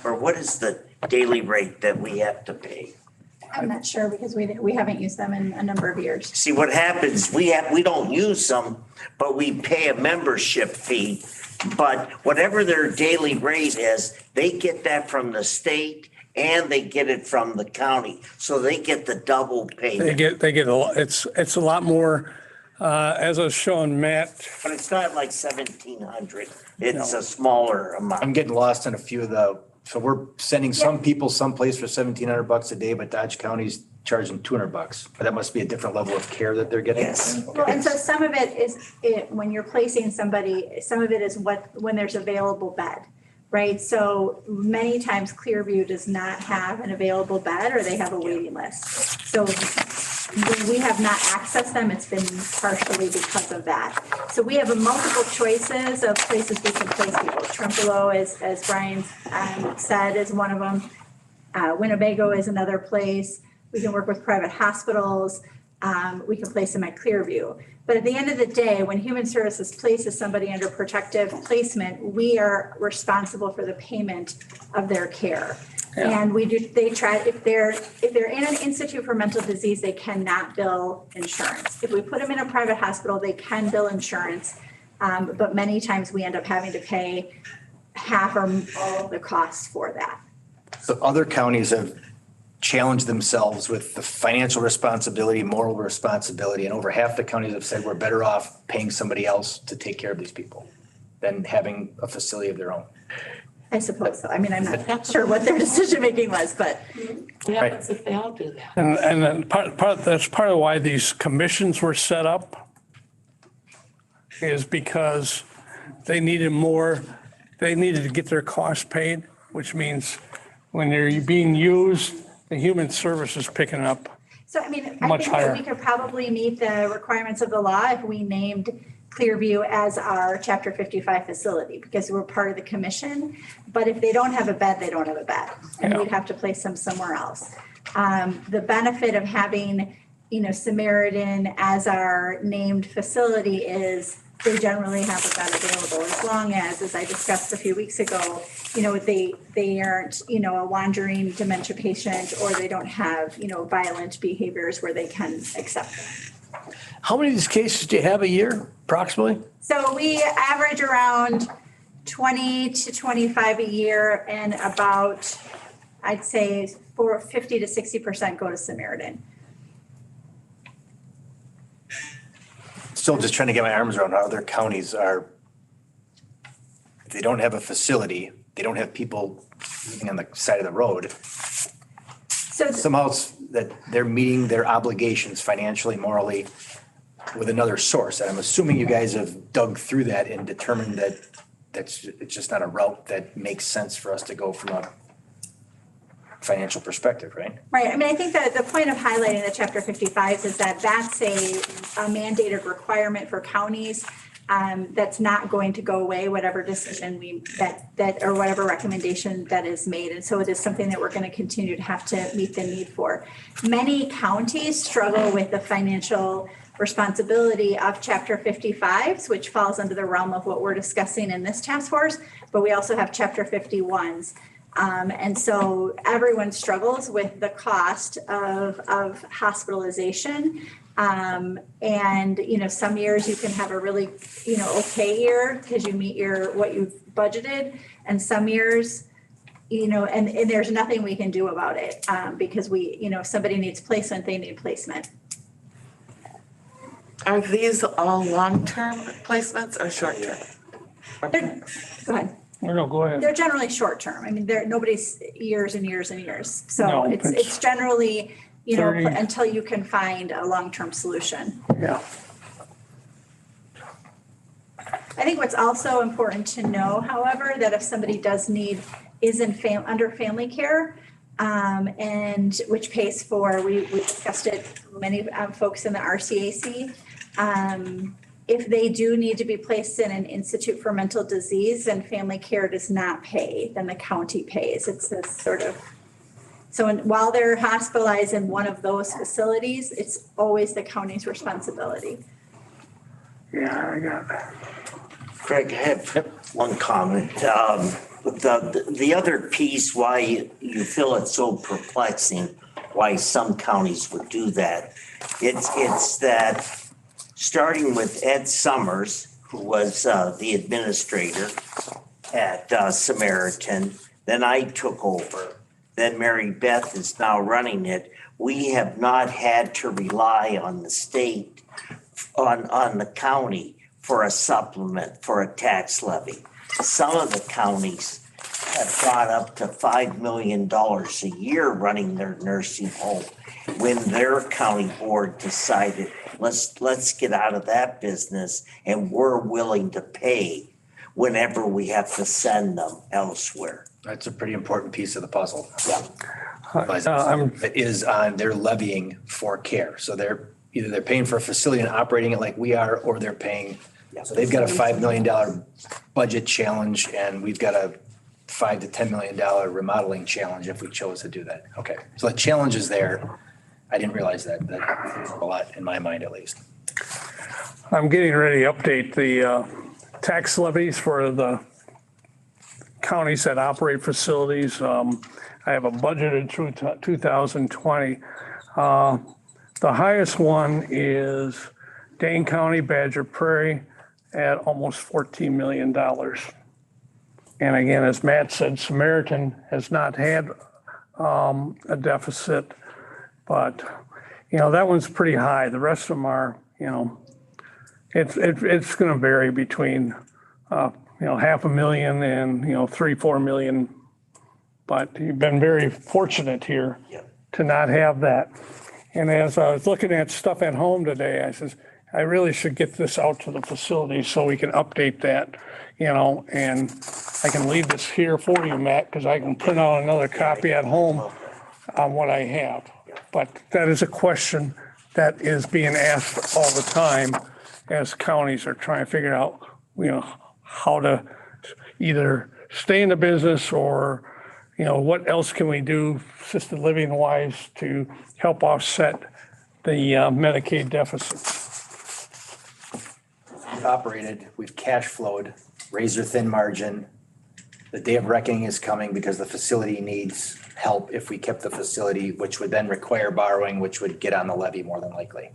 Or what is the daily rate that we have to pay? I'm not sure because we haven't used them in a number of years. See, what happens, we don't use them, but we pay a membership fee. But whatever their daily rate is, they get that from the state and they get it from the county. So they get the double payment. They get a lot, it's a lot more, as I was showing Matt. But it's not like 1,700. It's a smaller amount. I'm getting lost in a few of the, so we're sending some people someplace for $1,700 a day, but Dodge County's charging $200. But that must be a different level of care that they're getting. Yes. Well, and so some of it is when you're placing somebody, some of it is when there's available bed, right? So many times Clearview does not have an available bed or they have a waiting list. So when we have not accessed them, it's been partially because of that. So we have multiple choices of places we can place people. Trempealeau, as Brian said, is one of them. Winnebago is another place. We can work with private hospitals. We can place them at Clearview. But at the end of the day, when Human Services places somebody under protective placement, we are responsible for the payment of their care. Yeah. And they try, if they're in an institute for mental disease, they cannot bill insurance. If we put them in a private hospital, they can bill insurance. But many times we end up having to pay half or all of the costs for that. So other counties have challenged themselves with the financial responsibility, moral responsibility, and over half the counties have said we're better off paying somebody else to take care of these people than having a facility of their own. I suppose so. I mean, I'm not sure what their decision making was, but What happens if they all do that? And then that's part of why these commissions were set up is because they needed to get their costs paid, which means when they're being used, the human service is picking up. So, I mean, I Much think that higher. we could probably meet the requirements of the law if we named Clearview as our Chapter 55 facility because we're part of the commission. But if they don't have a bed, they don't have a bed, and Yeah. we'd have to place them somewhere else. The benefit of having, Samaritan as our named facility is they generally have a bed available as long as I discussed a few weeks ago, they aren't, a wandering dementia patient or they don't have, violent behaviors where they can accept them. How many of these cases do you have a year approximately? So we average around 20 to 25 a year and about, I'd say 50 to 60% go to Samaritan. Still just trying to get my arms around how other counties are, if they don't have a facility, they don't have people living on the side of the road. So Somehow it's that they're meeting their obligations financially, morally with another source. And I'm assuming you guys have dug through that and determined that it's just not a route that makes sense for us to go from a financial perspective, right? Right. I mean, I think that the point of highlighting the Chapter 55 is that that's a mandated requirement for counties. That's not going to go away, whatever decision that or whatever recommendation that is made. And so it is something that we're going to continue to have to meet the need for. Many counties struggle with the financial responsibility of Chapter 55s, which falls under the realm of what we're discussing in this task force, but we also have Chapter 51s. And so everyone struggles with the cost of hospitalization. And, some years you can have a really, okay year because you meet what you've budgeted. And some years, and there's nothing we can do about it because if somebody needs placement, they need placement. Are these all long-term placements or short-term? Go ahead. No, go ahead. They're generally short-term. I mean, nobody's years and years and years. So No, it's generally, 30. until you can find a long-term solution. Yeah. I think what's also important to know, however, that if somebody is under family care, and which pays for, we discussed it, many folks in the RCAC, if they do need to be placed in an institute for mental disease and family care does not pay, then the county pays. It's this sort of So while they're hospitalized in one of those facilities, it's always the county's responsibility. Yeah, I got that. Craig, I have one comment. The other piece why you feel it's so perplexing, why some counties would do that, it's that starting with Ed Summers, who was the administrator at Samaritan, then I took over, then Mary Beth is now running it. We have not had to rely on the state, on the county for a supplement, for a tax levy. Some of the counties have got up to $5 million a year running their nursing home when their county board decided, let's get out of that business, and we're willing to pay whenever we have to send them elsewhere. That's a pretty important piece of the puzzle. I'm It is on, they're levying for care. So either they're paying for a facility and operating it like we are, or they're paying. So they've got a $5 million budget challenge, and we've got a $5 to $10 million remodeling challenge if we chose to do that. Okay, so the challenge is there. I didn't realize that. That's a lot in my mind, at least. I'm getting ready to update the tax levies for the counties that operate facilities. I have a budgeted through 2020. The highest one is Dane County, Badger Prairie, at almost $14 million. And again, as Matt said, Samaritan has not had a deficit, but that one's pretty high. The rest of them are, it's going to vary between $500,000 and $3-4 million. But you've been very fortunate here to not have that. And as I was looking at stuff at home today, I says, I really should get this out to the facility so we can update that, and I can leave this here for you, Matt, because I can print out another copy at home on what I have. But that is a question that is being asked all the time as counties are trying to figure out, how to either stay in the business or, what else can we do assisted living wise to help offset the Medicaid deficit. We've operated, we've cash flowed, razor thin margin. The day of reckoning is coming because the facility needs help if we kept the facility, which would then require borrowing, which would get on the levy more than likely.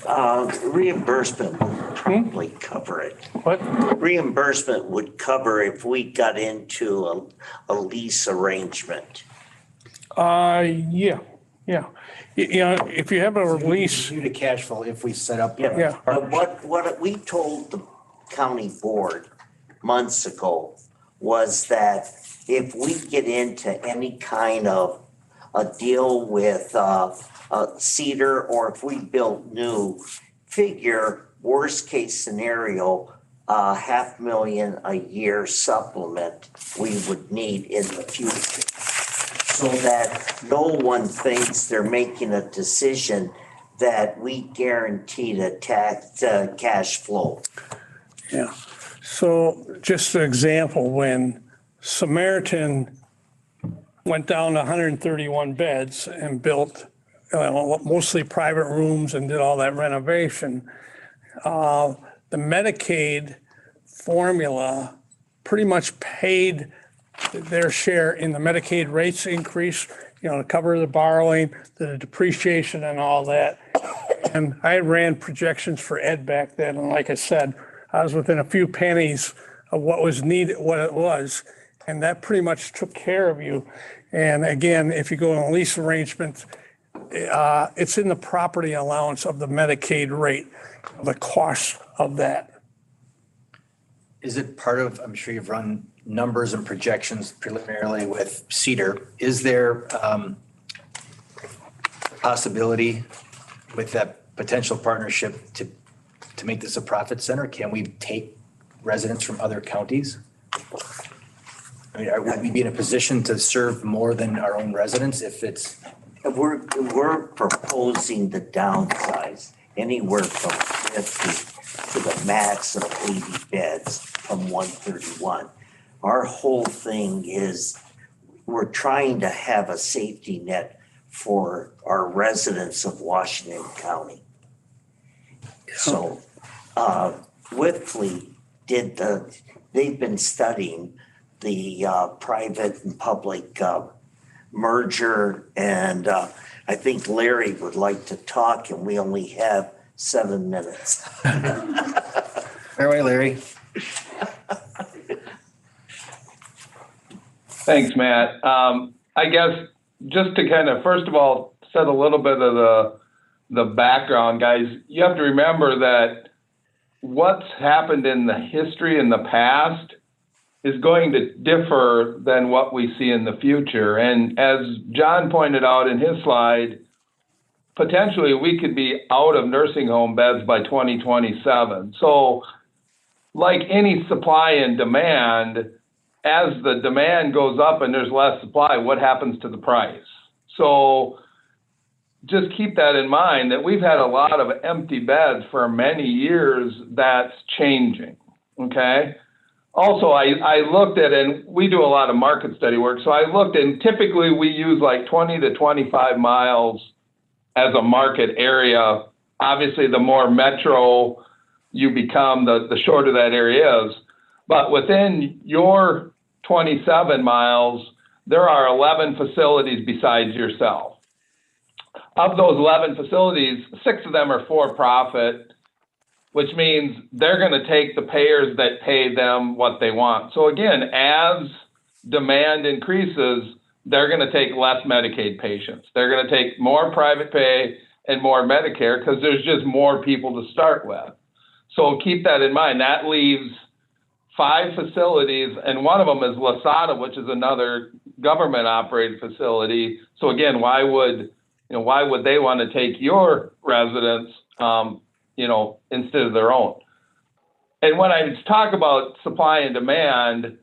Reimbursement would probably cover it. What? Reimbursement would cover if we got into a lease arrangement. Yeah. If you have a release. Due to cash flow, if we set up. Yeah. But what we told the county board months ago was that if we get into any kind of a deal with Cedar, or if we build new, figure worst case scenario, $500,000 a year supplement we would need in the future, so that no one thinks they're making a decision that we guarantee the cash flow. Yeah. So just an example, when Samaritan went down to 131 beds and built mostly private rooms and did all that renovation, the Medicaid formula pretty much paid their share in the Medicaid rates increase, to cover the borrowing, the depreciation and all that. And I ran projections for Ed back then. And like I said, I was within a few pennies of what was needed, what it was. And that pretty much took care of you. And again, if you go in a lease arrangement, it's in the property allowance of the Medicaid rate, the cost of that. Is it part of, I'm sure you've run numbers and projections preliminarily with Cedar. Is there possibility with that potential partnership to make this a profit center? Can we take residents from other counties? I mean, would we be in a position to serve more than our own residents if it's? We're proposing to downsize anywhere from 50 to the max of 80 beds from 131. Our whole thing is we're trying to have a safety net for our residents of Washington County. So, Whitley they've been studying the private and public merger, and I think Larry would like to talk, and we only have 7 minutes. Fairway, Larry. Thanks, Matt. I guess just to kind of, first of all, set a little bit of the background, guys, you have to remember that what's happened in the history in the past is going to differ than what we see in the future. And as John pointed out in his slide, potentially we could be out of nursing home beds by 2027. So like any supply and demand, as the demand goes up and there's less supply, what happens to the price? So just keep that in mind, that we've had a lot of empty beds for many years. That's changing, okay? Also, I looked at, and we do a lot of market study work, so I looked, and typically we use like 20 to 25 miles as a market area. Obviously, the more metro you become, the shorter that area is. But within your 27 miles, there are 11 facilities besides yourself. Of those 11 facilities, 6 of them are for-profit, which means they're going to take the payers that pay them what they want. So again, as demand increases, they're going to take less Medicaid patients. They're going to take more private pay and more Medicare because there's just more people to start with. So keep that in mind. That leaves 5 facilities, and one of them is Lasada, which is another government-operated facility. So again, why would they want to take your residents, instead of their own? And when I talk about supply and demand,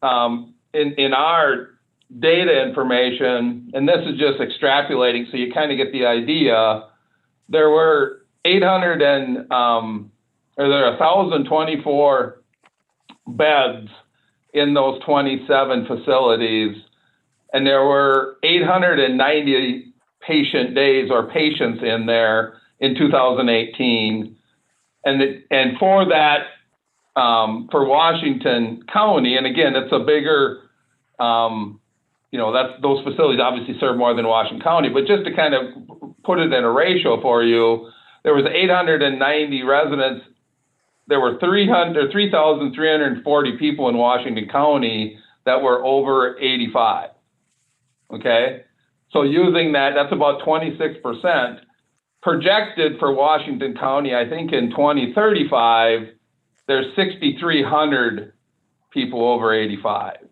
in our data information, and this is just extrapolating, so you kind of get the idea, there were 1,024 beds in those 27 facilities, and there were 890 patient days or patients in there in 2018. And for that, for Washington County, and again, it's a bigger, those facilities obviously serve more than Washington County, but just to kind of put it in a ratio for you, there was 890 residents. There were 3,340 people in Washington County that were over 85. Okay. So using that, that's about 26%. Projected for Washington County, I think in 2035, there's 6,300 people over 85.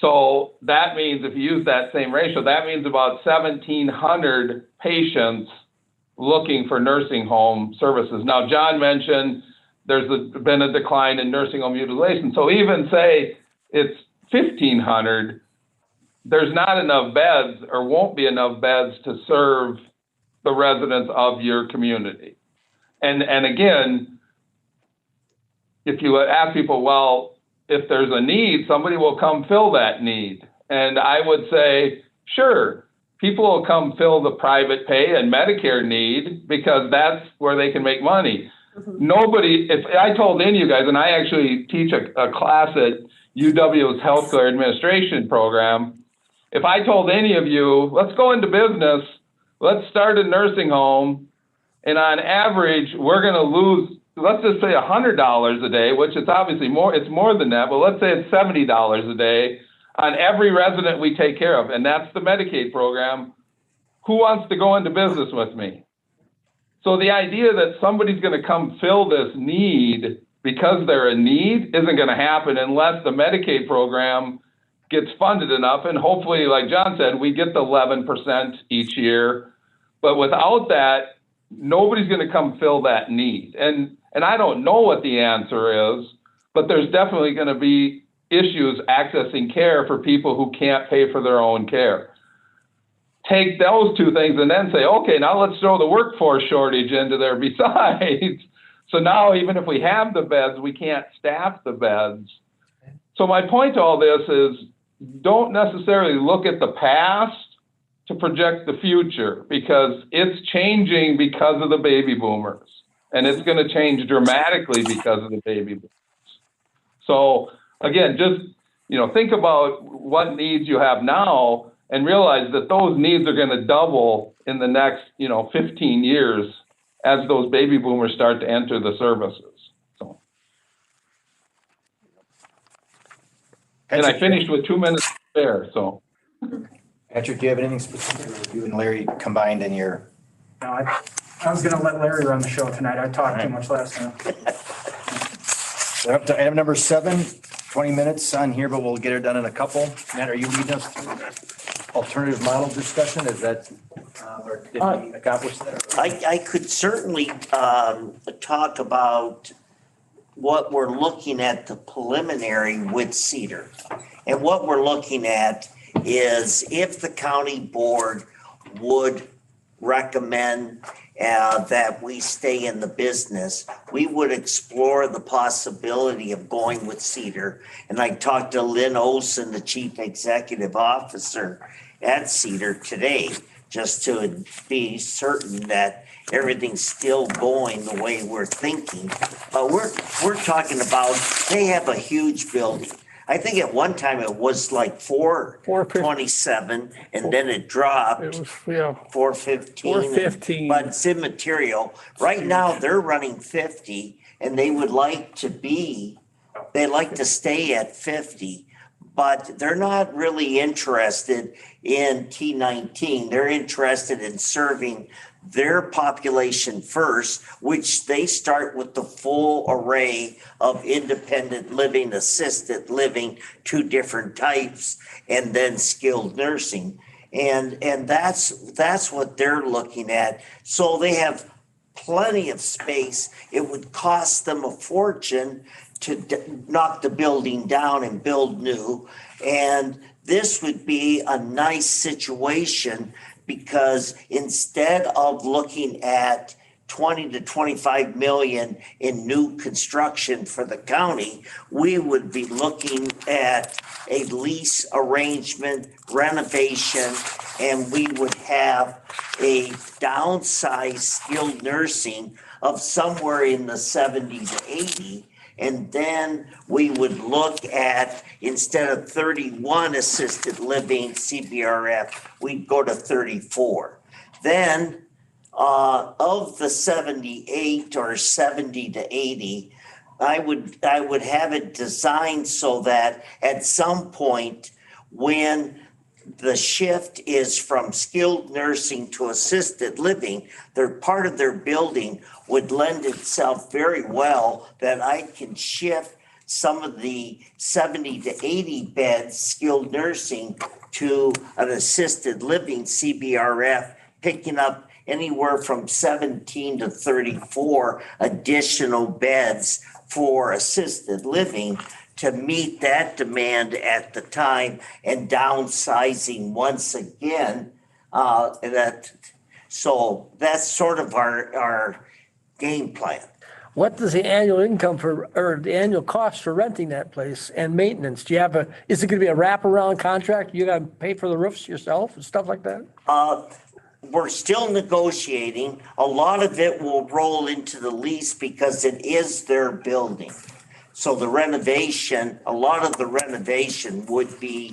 So that means if you use that same ratio, that means about 1,700 patients looking for nursing home services. Now, John mentioned there's been a decline in nursing home utilization. So even say it's 1,500, there's not enough beds or won't be enough beds to serve the residents of your community. And again, if you ask people, well, if there's a need, somebody will come fill that need. And I would say, sure, people will come fill the private pay and Medicare need because that's where they can make money. Nobody, if I told any of you guys, and I actually teach a class at UW's Healthcare Administration program, if I told any of you, let's go into business, let's start a nursing home, and on average, we're going to lose, let's just say $100 a day, which is obviously more, it's more than that, but let's say it's $70 a day on every resident we take care of, and that's the Medicaid program. Who wants to go into business with me? So the idea that somebody's going to come fill this need because they're a need isn't going to happen unless the Medicaid program gets funded enough. And hopefully, like John said, we get the 11% each year. But without that, nobody's going to come fill that need. And I don't know what the answer is, but there's definitely going to be issues accessing care for people who can't pay for their own care. Take those two things and then say, okay, now let's throw the workforce shortage into there besides. So now even if we have the beds, we can't staff the beds. So my point to all this is don't necessarily look at the past to project the future, because it's changing because of the baby boomers, and it's going to change dramatically because of the baby boomers. So again, just, think about what needs you have now and realize that those needs are going to double in the next, 15 years as those baby boomers start to enter the services. So. And I finished with 2 minutes there, so. Patrick, do you have anything specific you and Larry combined in your? No, I was gonna let Larry run the show tonight. I talked too much last time. We're up to item number 7, 20 minutes on here, but we'll get it done in a couple. Matt, are you leading us through alternative model discussion? Is that, or did we accomplish that? I could certainly talk about what we're looking at, the preliminary with Cedar. And what we're looking at is if the county board would recommend that we stay in the business, we would explore the possibility of going with Cedar. And I talked to Lynn Olson, the chief executive officer at Cedar today, just to be certain that everything's still going the way we're thinking. But we're talking about, they have a huge building. I think at one time it was like 427, and then it dropped. It was, yeah, 415. 415. But it's immaterial. Right now, they're running 50, and they would like to stay at 50, but they're not really interested in T19. They're interested in serving their population first, which they start with the full array of independent living, assisted living, 2 different types, and then skilled nursing. And that's what they're looking at. So they have plenty of space. It would cost them a fortune to knock the building down and build new. And this would be a nice situation, because instead of looking at 20 to 25 million in new construction for the county, we would be looking at a lease arrangement, renovation, and we would have a downsized skilled nursing of somewhere in the 70 to 80. And then we would look at, instead of 31 assisted living CBRF, we'd go to 34. Then of the 78 or 70 to 80, I would have it designed so that at some point when the shift is from skilled nursing to assisted living, their part of their building would lend itself very well that I can shift some of the 70 to 80 beds skilled nursing to an assisted living CBRF, picking up anywhere from 17 to 34 additional beds for assisted living to meet that demand at the time, and downsizing once again. So that's sort of our game plan. What does the annual income or the annual cost for renting that place and maintenance? Do you have is it going to be a wraparound contract? You got to pay for the roofs yourself and stuff like that? We're still negotiating. A lot of it will roll into the lease because it is their building. So the renovation, a lot of the renovation would be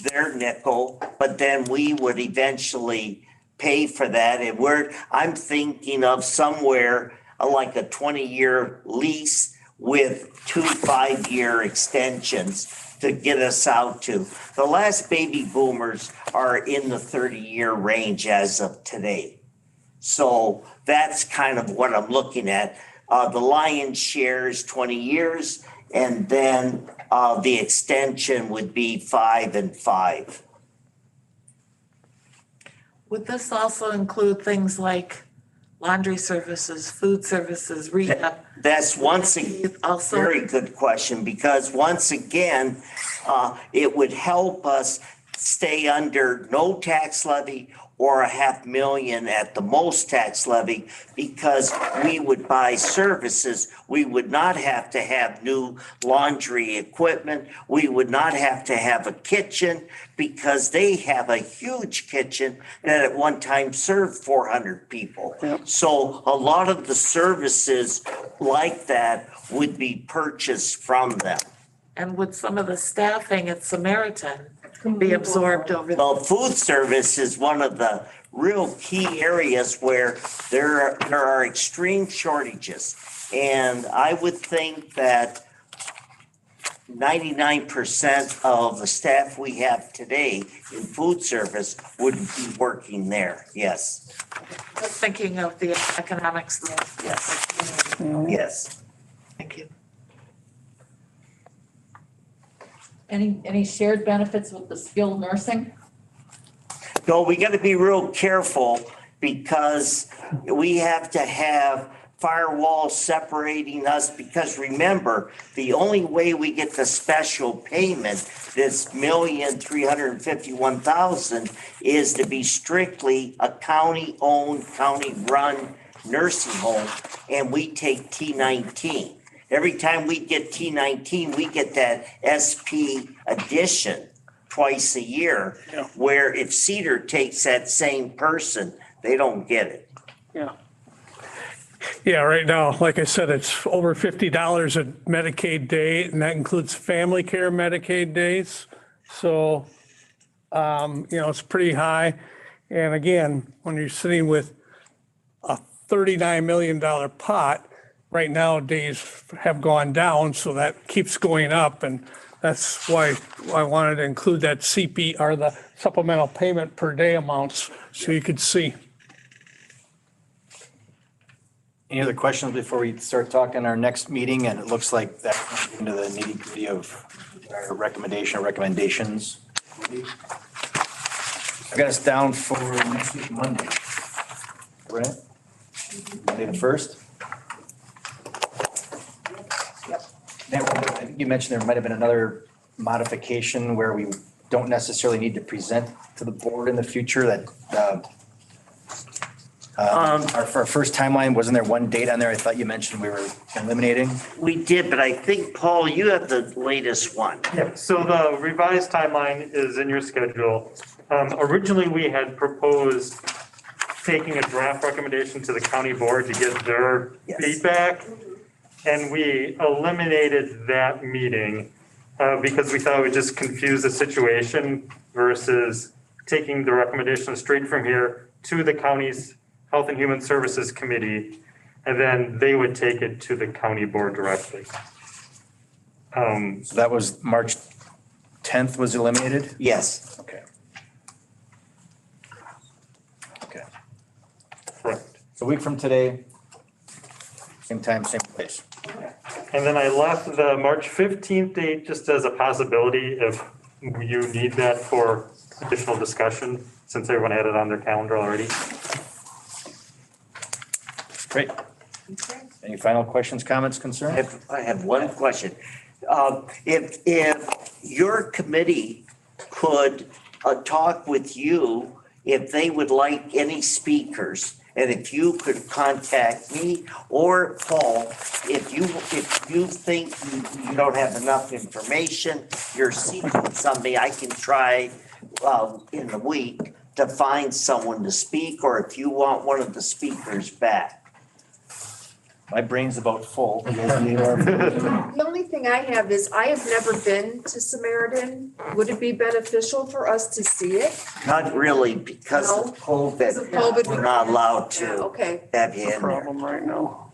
their nickel, but then we would eventually pay for that. And I'm thinking of somewhere like a 20-year lease with 2 5-year extensions to get us out to. The last baby boomers are in the 30-year range as of today. So that's kind of what I'm looking at. The lion's share is 20 years, and then the extension would be 5 and 5. Would this also include things like laundry services, food services, rehab? That's once again a very good question, because once again, it would help us stay under no tax levy or $500,000 at the most tax levy, because we would buy services. We would not have to have new laundry equipment. We would not have to have a kitchen, because they have a huge kitchen that at one time served 400 people. So a lot of the services like that would be purchased from them. And would some of the staffing at Samaritan be absorbed over there? Well, food service is one of the real key areas where there are extreme shortages. And I would think that 99% of the staff we have today in food service would be working there. Yes. Just thinking of the economics. Yes. Yes. Thank you. Any shared benefits with the skilled nursing? No, we got to be real careful, because we have to have firewalls separating us, because remember, the only way we get the special payment, this $1,351,000, is to be strictly a county-owned, county-run nursing home, and we take T19. Every time we get T19, we get that SP addition twice a year, where if Cedar takes that same person, they don't get it. Yeah. Yeah, right now, like I said, it's over $50 a Medicaid day, and that includes family care Medicaid days. So, it's pretty high. And again, when you're sitting with a $39 million pot, right now days have gone down, so that keeps going up. And that's why I wanted to include that CP, or the supplemental payment per day amounts, so you could see. Any other questions before we start talking our next meeting? And it looks like that's into the nitty gritty of our recommendations. I got us down for next week, Monday. Right? Monday the 1st? I think you mentioned there might have been another modification where we don't necessarily need to present to the board in the future, that our first timeline, wasn't there one date on there? I thought you mentioned we were eliminating. We did, but I think, Paul, you have the latest one. Yeah, so the revised timeline is in your schedule. Originally, we had proposed taking a draft recommendation to the county board to get their feedback. And we eliminated that meeting because we thought it would just confuse the situation versus taking the recommendation straight from here to the county's Health and Human Services Committee, and then they would take it to the county board directly. So that was March 10th was eliminated? Yes. Okay. Okay. Correct. So a week from today, same time, same place. And then I left the March 15th date just as a possibility if you need that for additional discussion, since everyone had it on their calendar already. Great. Any final questions, comments, concerns? I have one question. If your committee could talk with you, if they would like any speakers, and if you could contact me or Paul, if you think you don't have enough information, you're seeking somebody, I can try in the week to find someone to speak, or if you want one of the speakers back. My brain's about full. The only thing I have is I have never been to Samaritan. Would it be beneficial for us to see it? Not really, because of COVID. Because of COVID, We're not allowed to Okay. have you in there. Problem right now.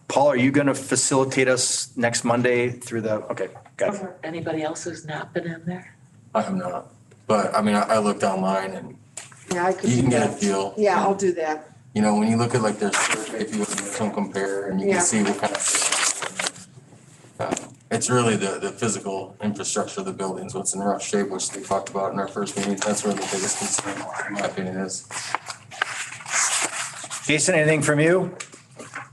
Paul, are you going to facilitate us next Monday through the, okay, got it. Anybody else who's not been in there? I am not, but I mean, I looked online and Yeah, I could you do can get a that. feel. Yeah, I'll do that. You know, when you look at like their survey, if you can compare and you Yeah. can see what kind of. It's really the physical infrastructure of the buildings, what's in rough shape, which they talked about in our first meeting. That's really the biggest concern, in my opinion, is. Jason, anything from you?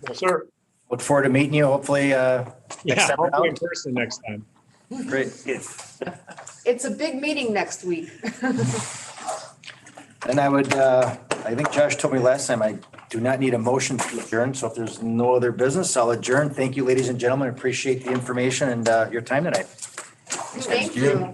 Yes, sir. Look forward to meeting you, hopefully, next Yeah, time hopefully in around. person next time. Great. it's a big meeting next week. And I would, I think Josh told me last time, I do not need a motion to adjourn. So if there's no other business, I'll adjourn. Thank you, ladies and gentlemen. Appreciate the information and your time tonight. Thank you.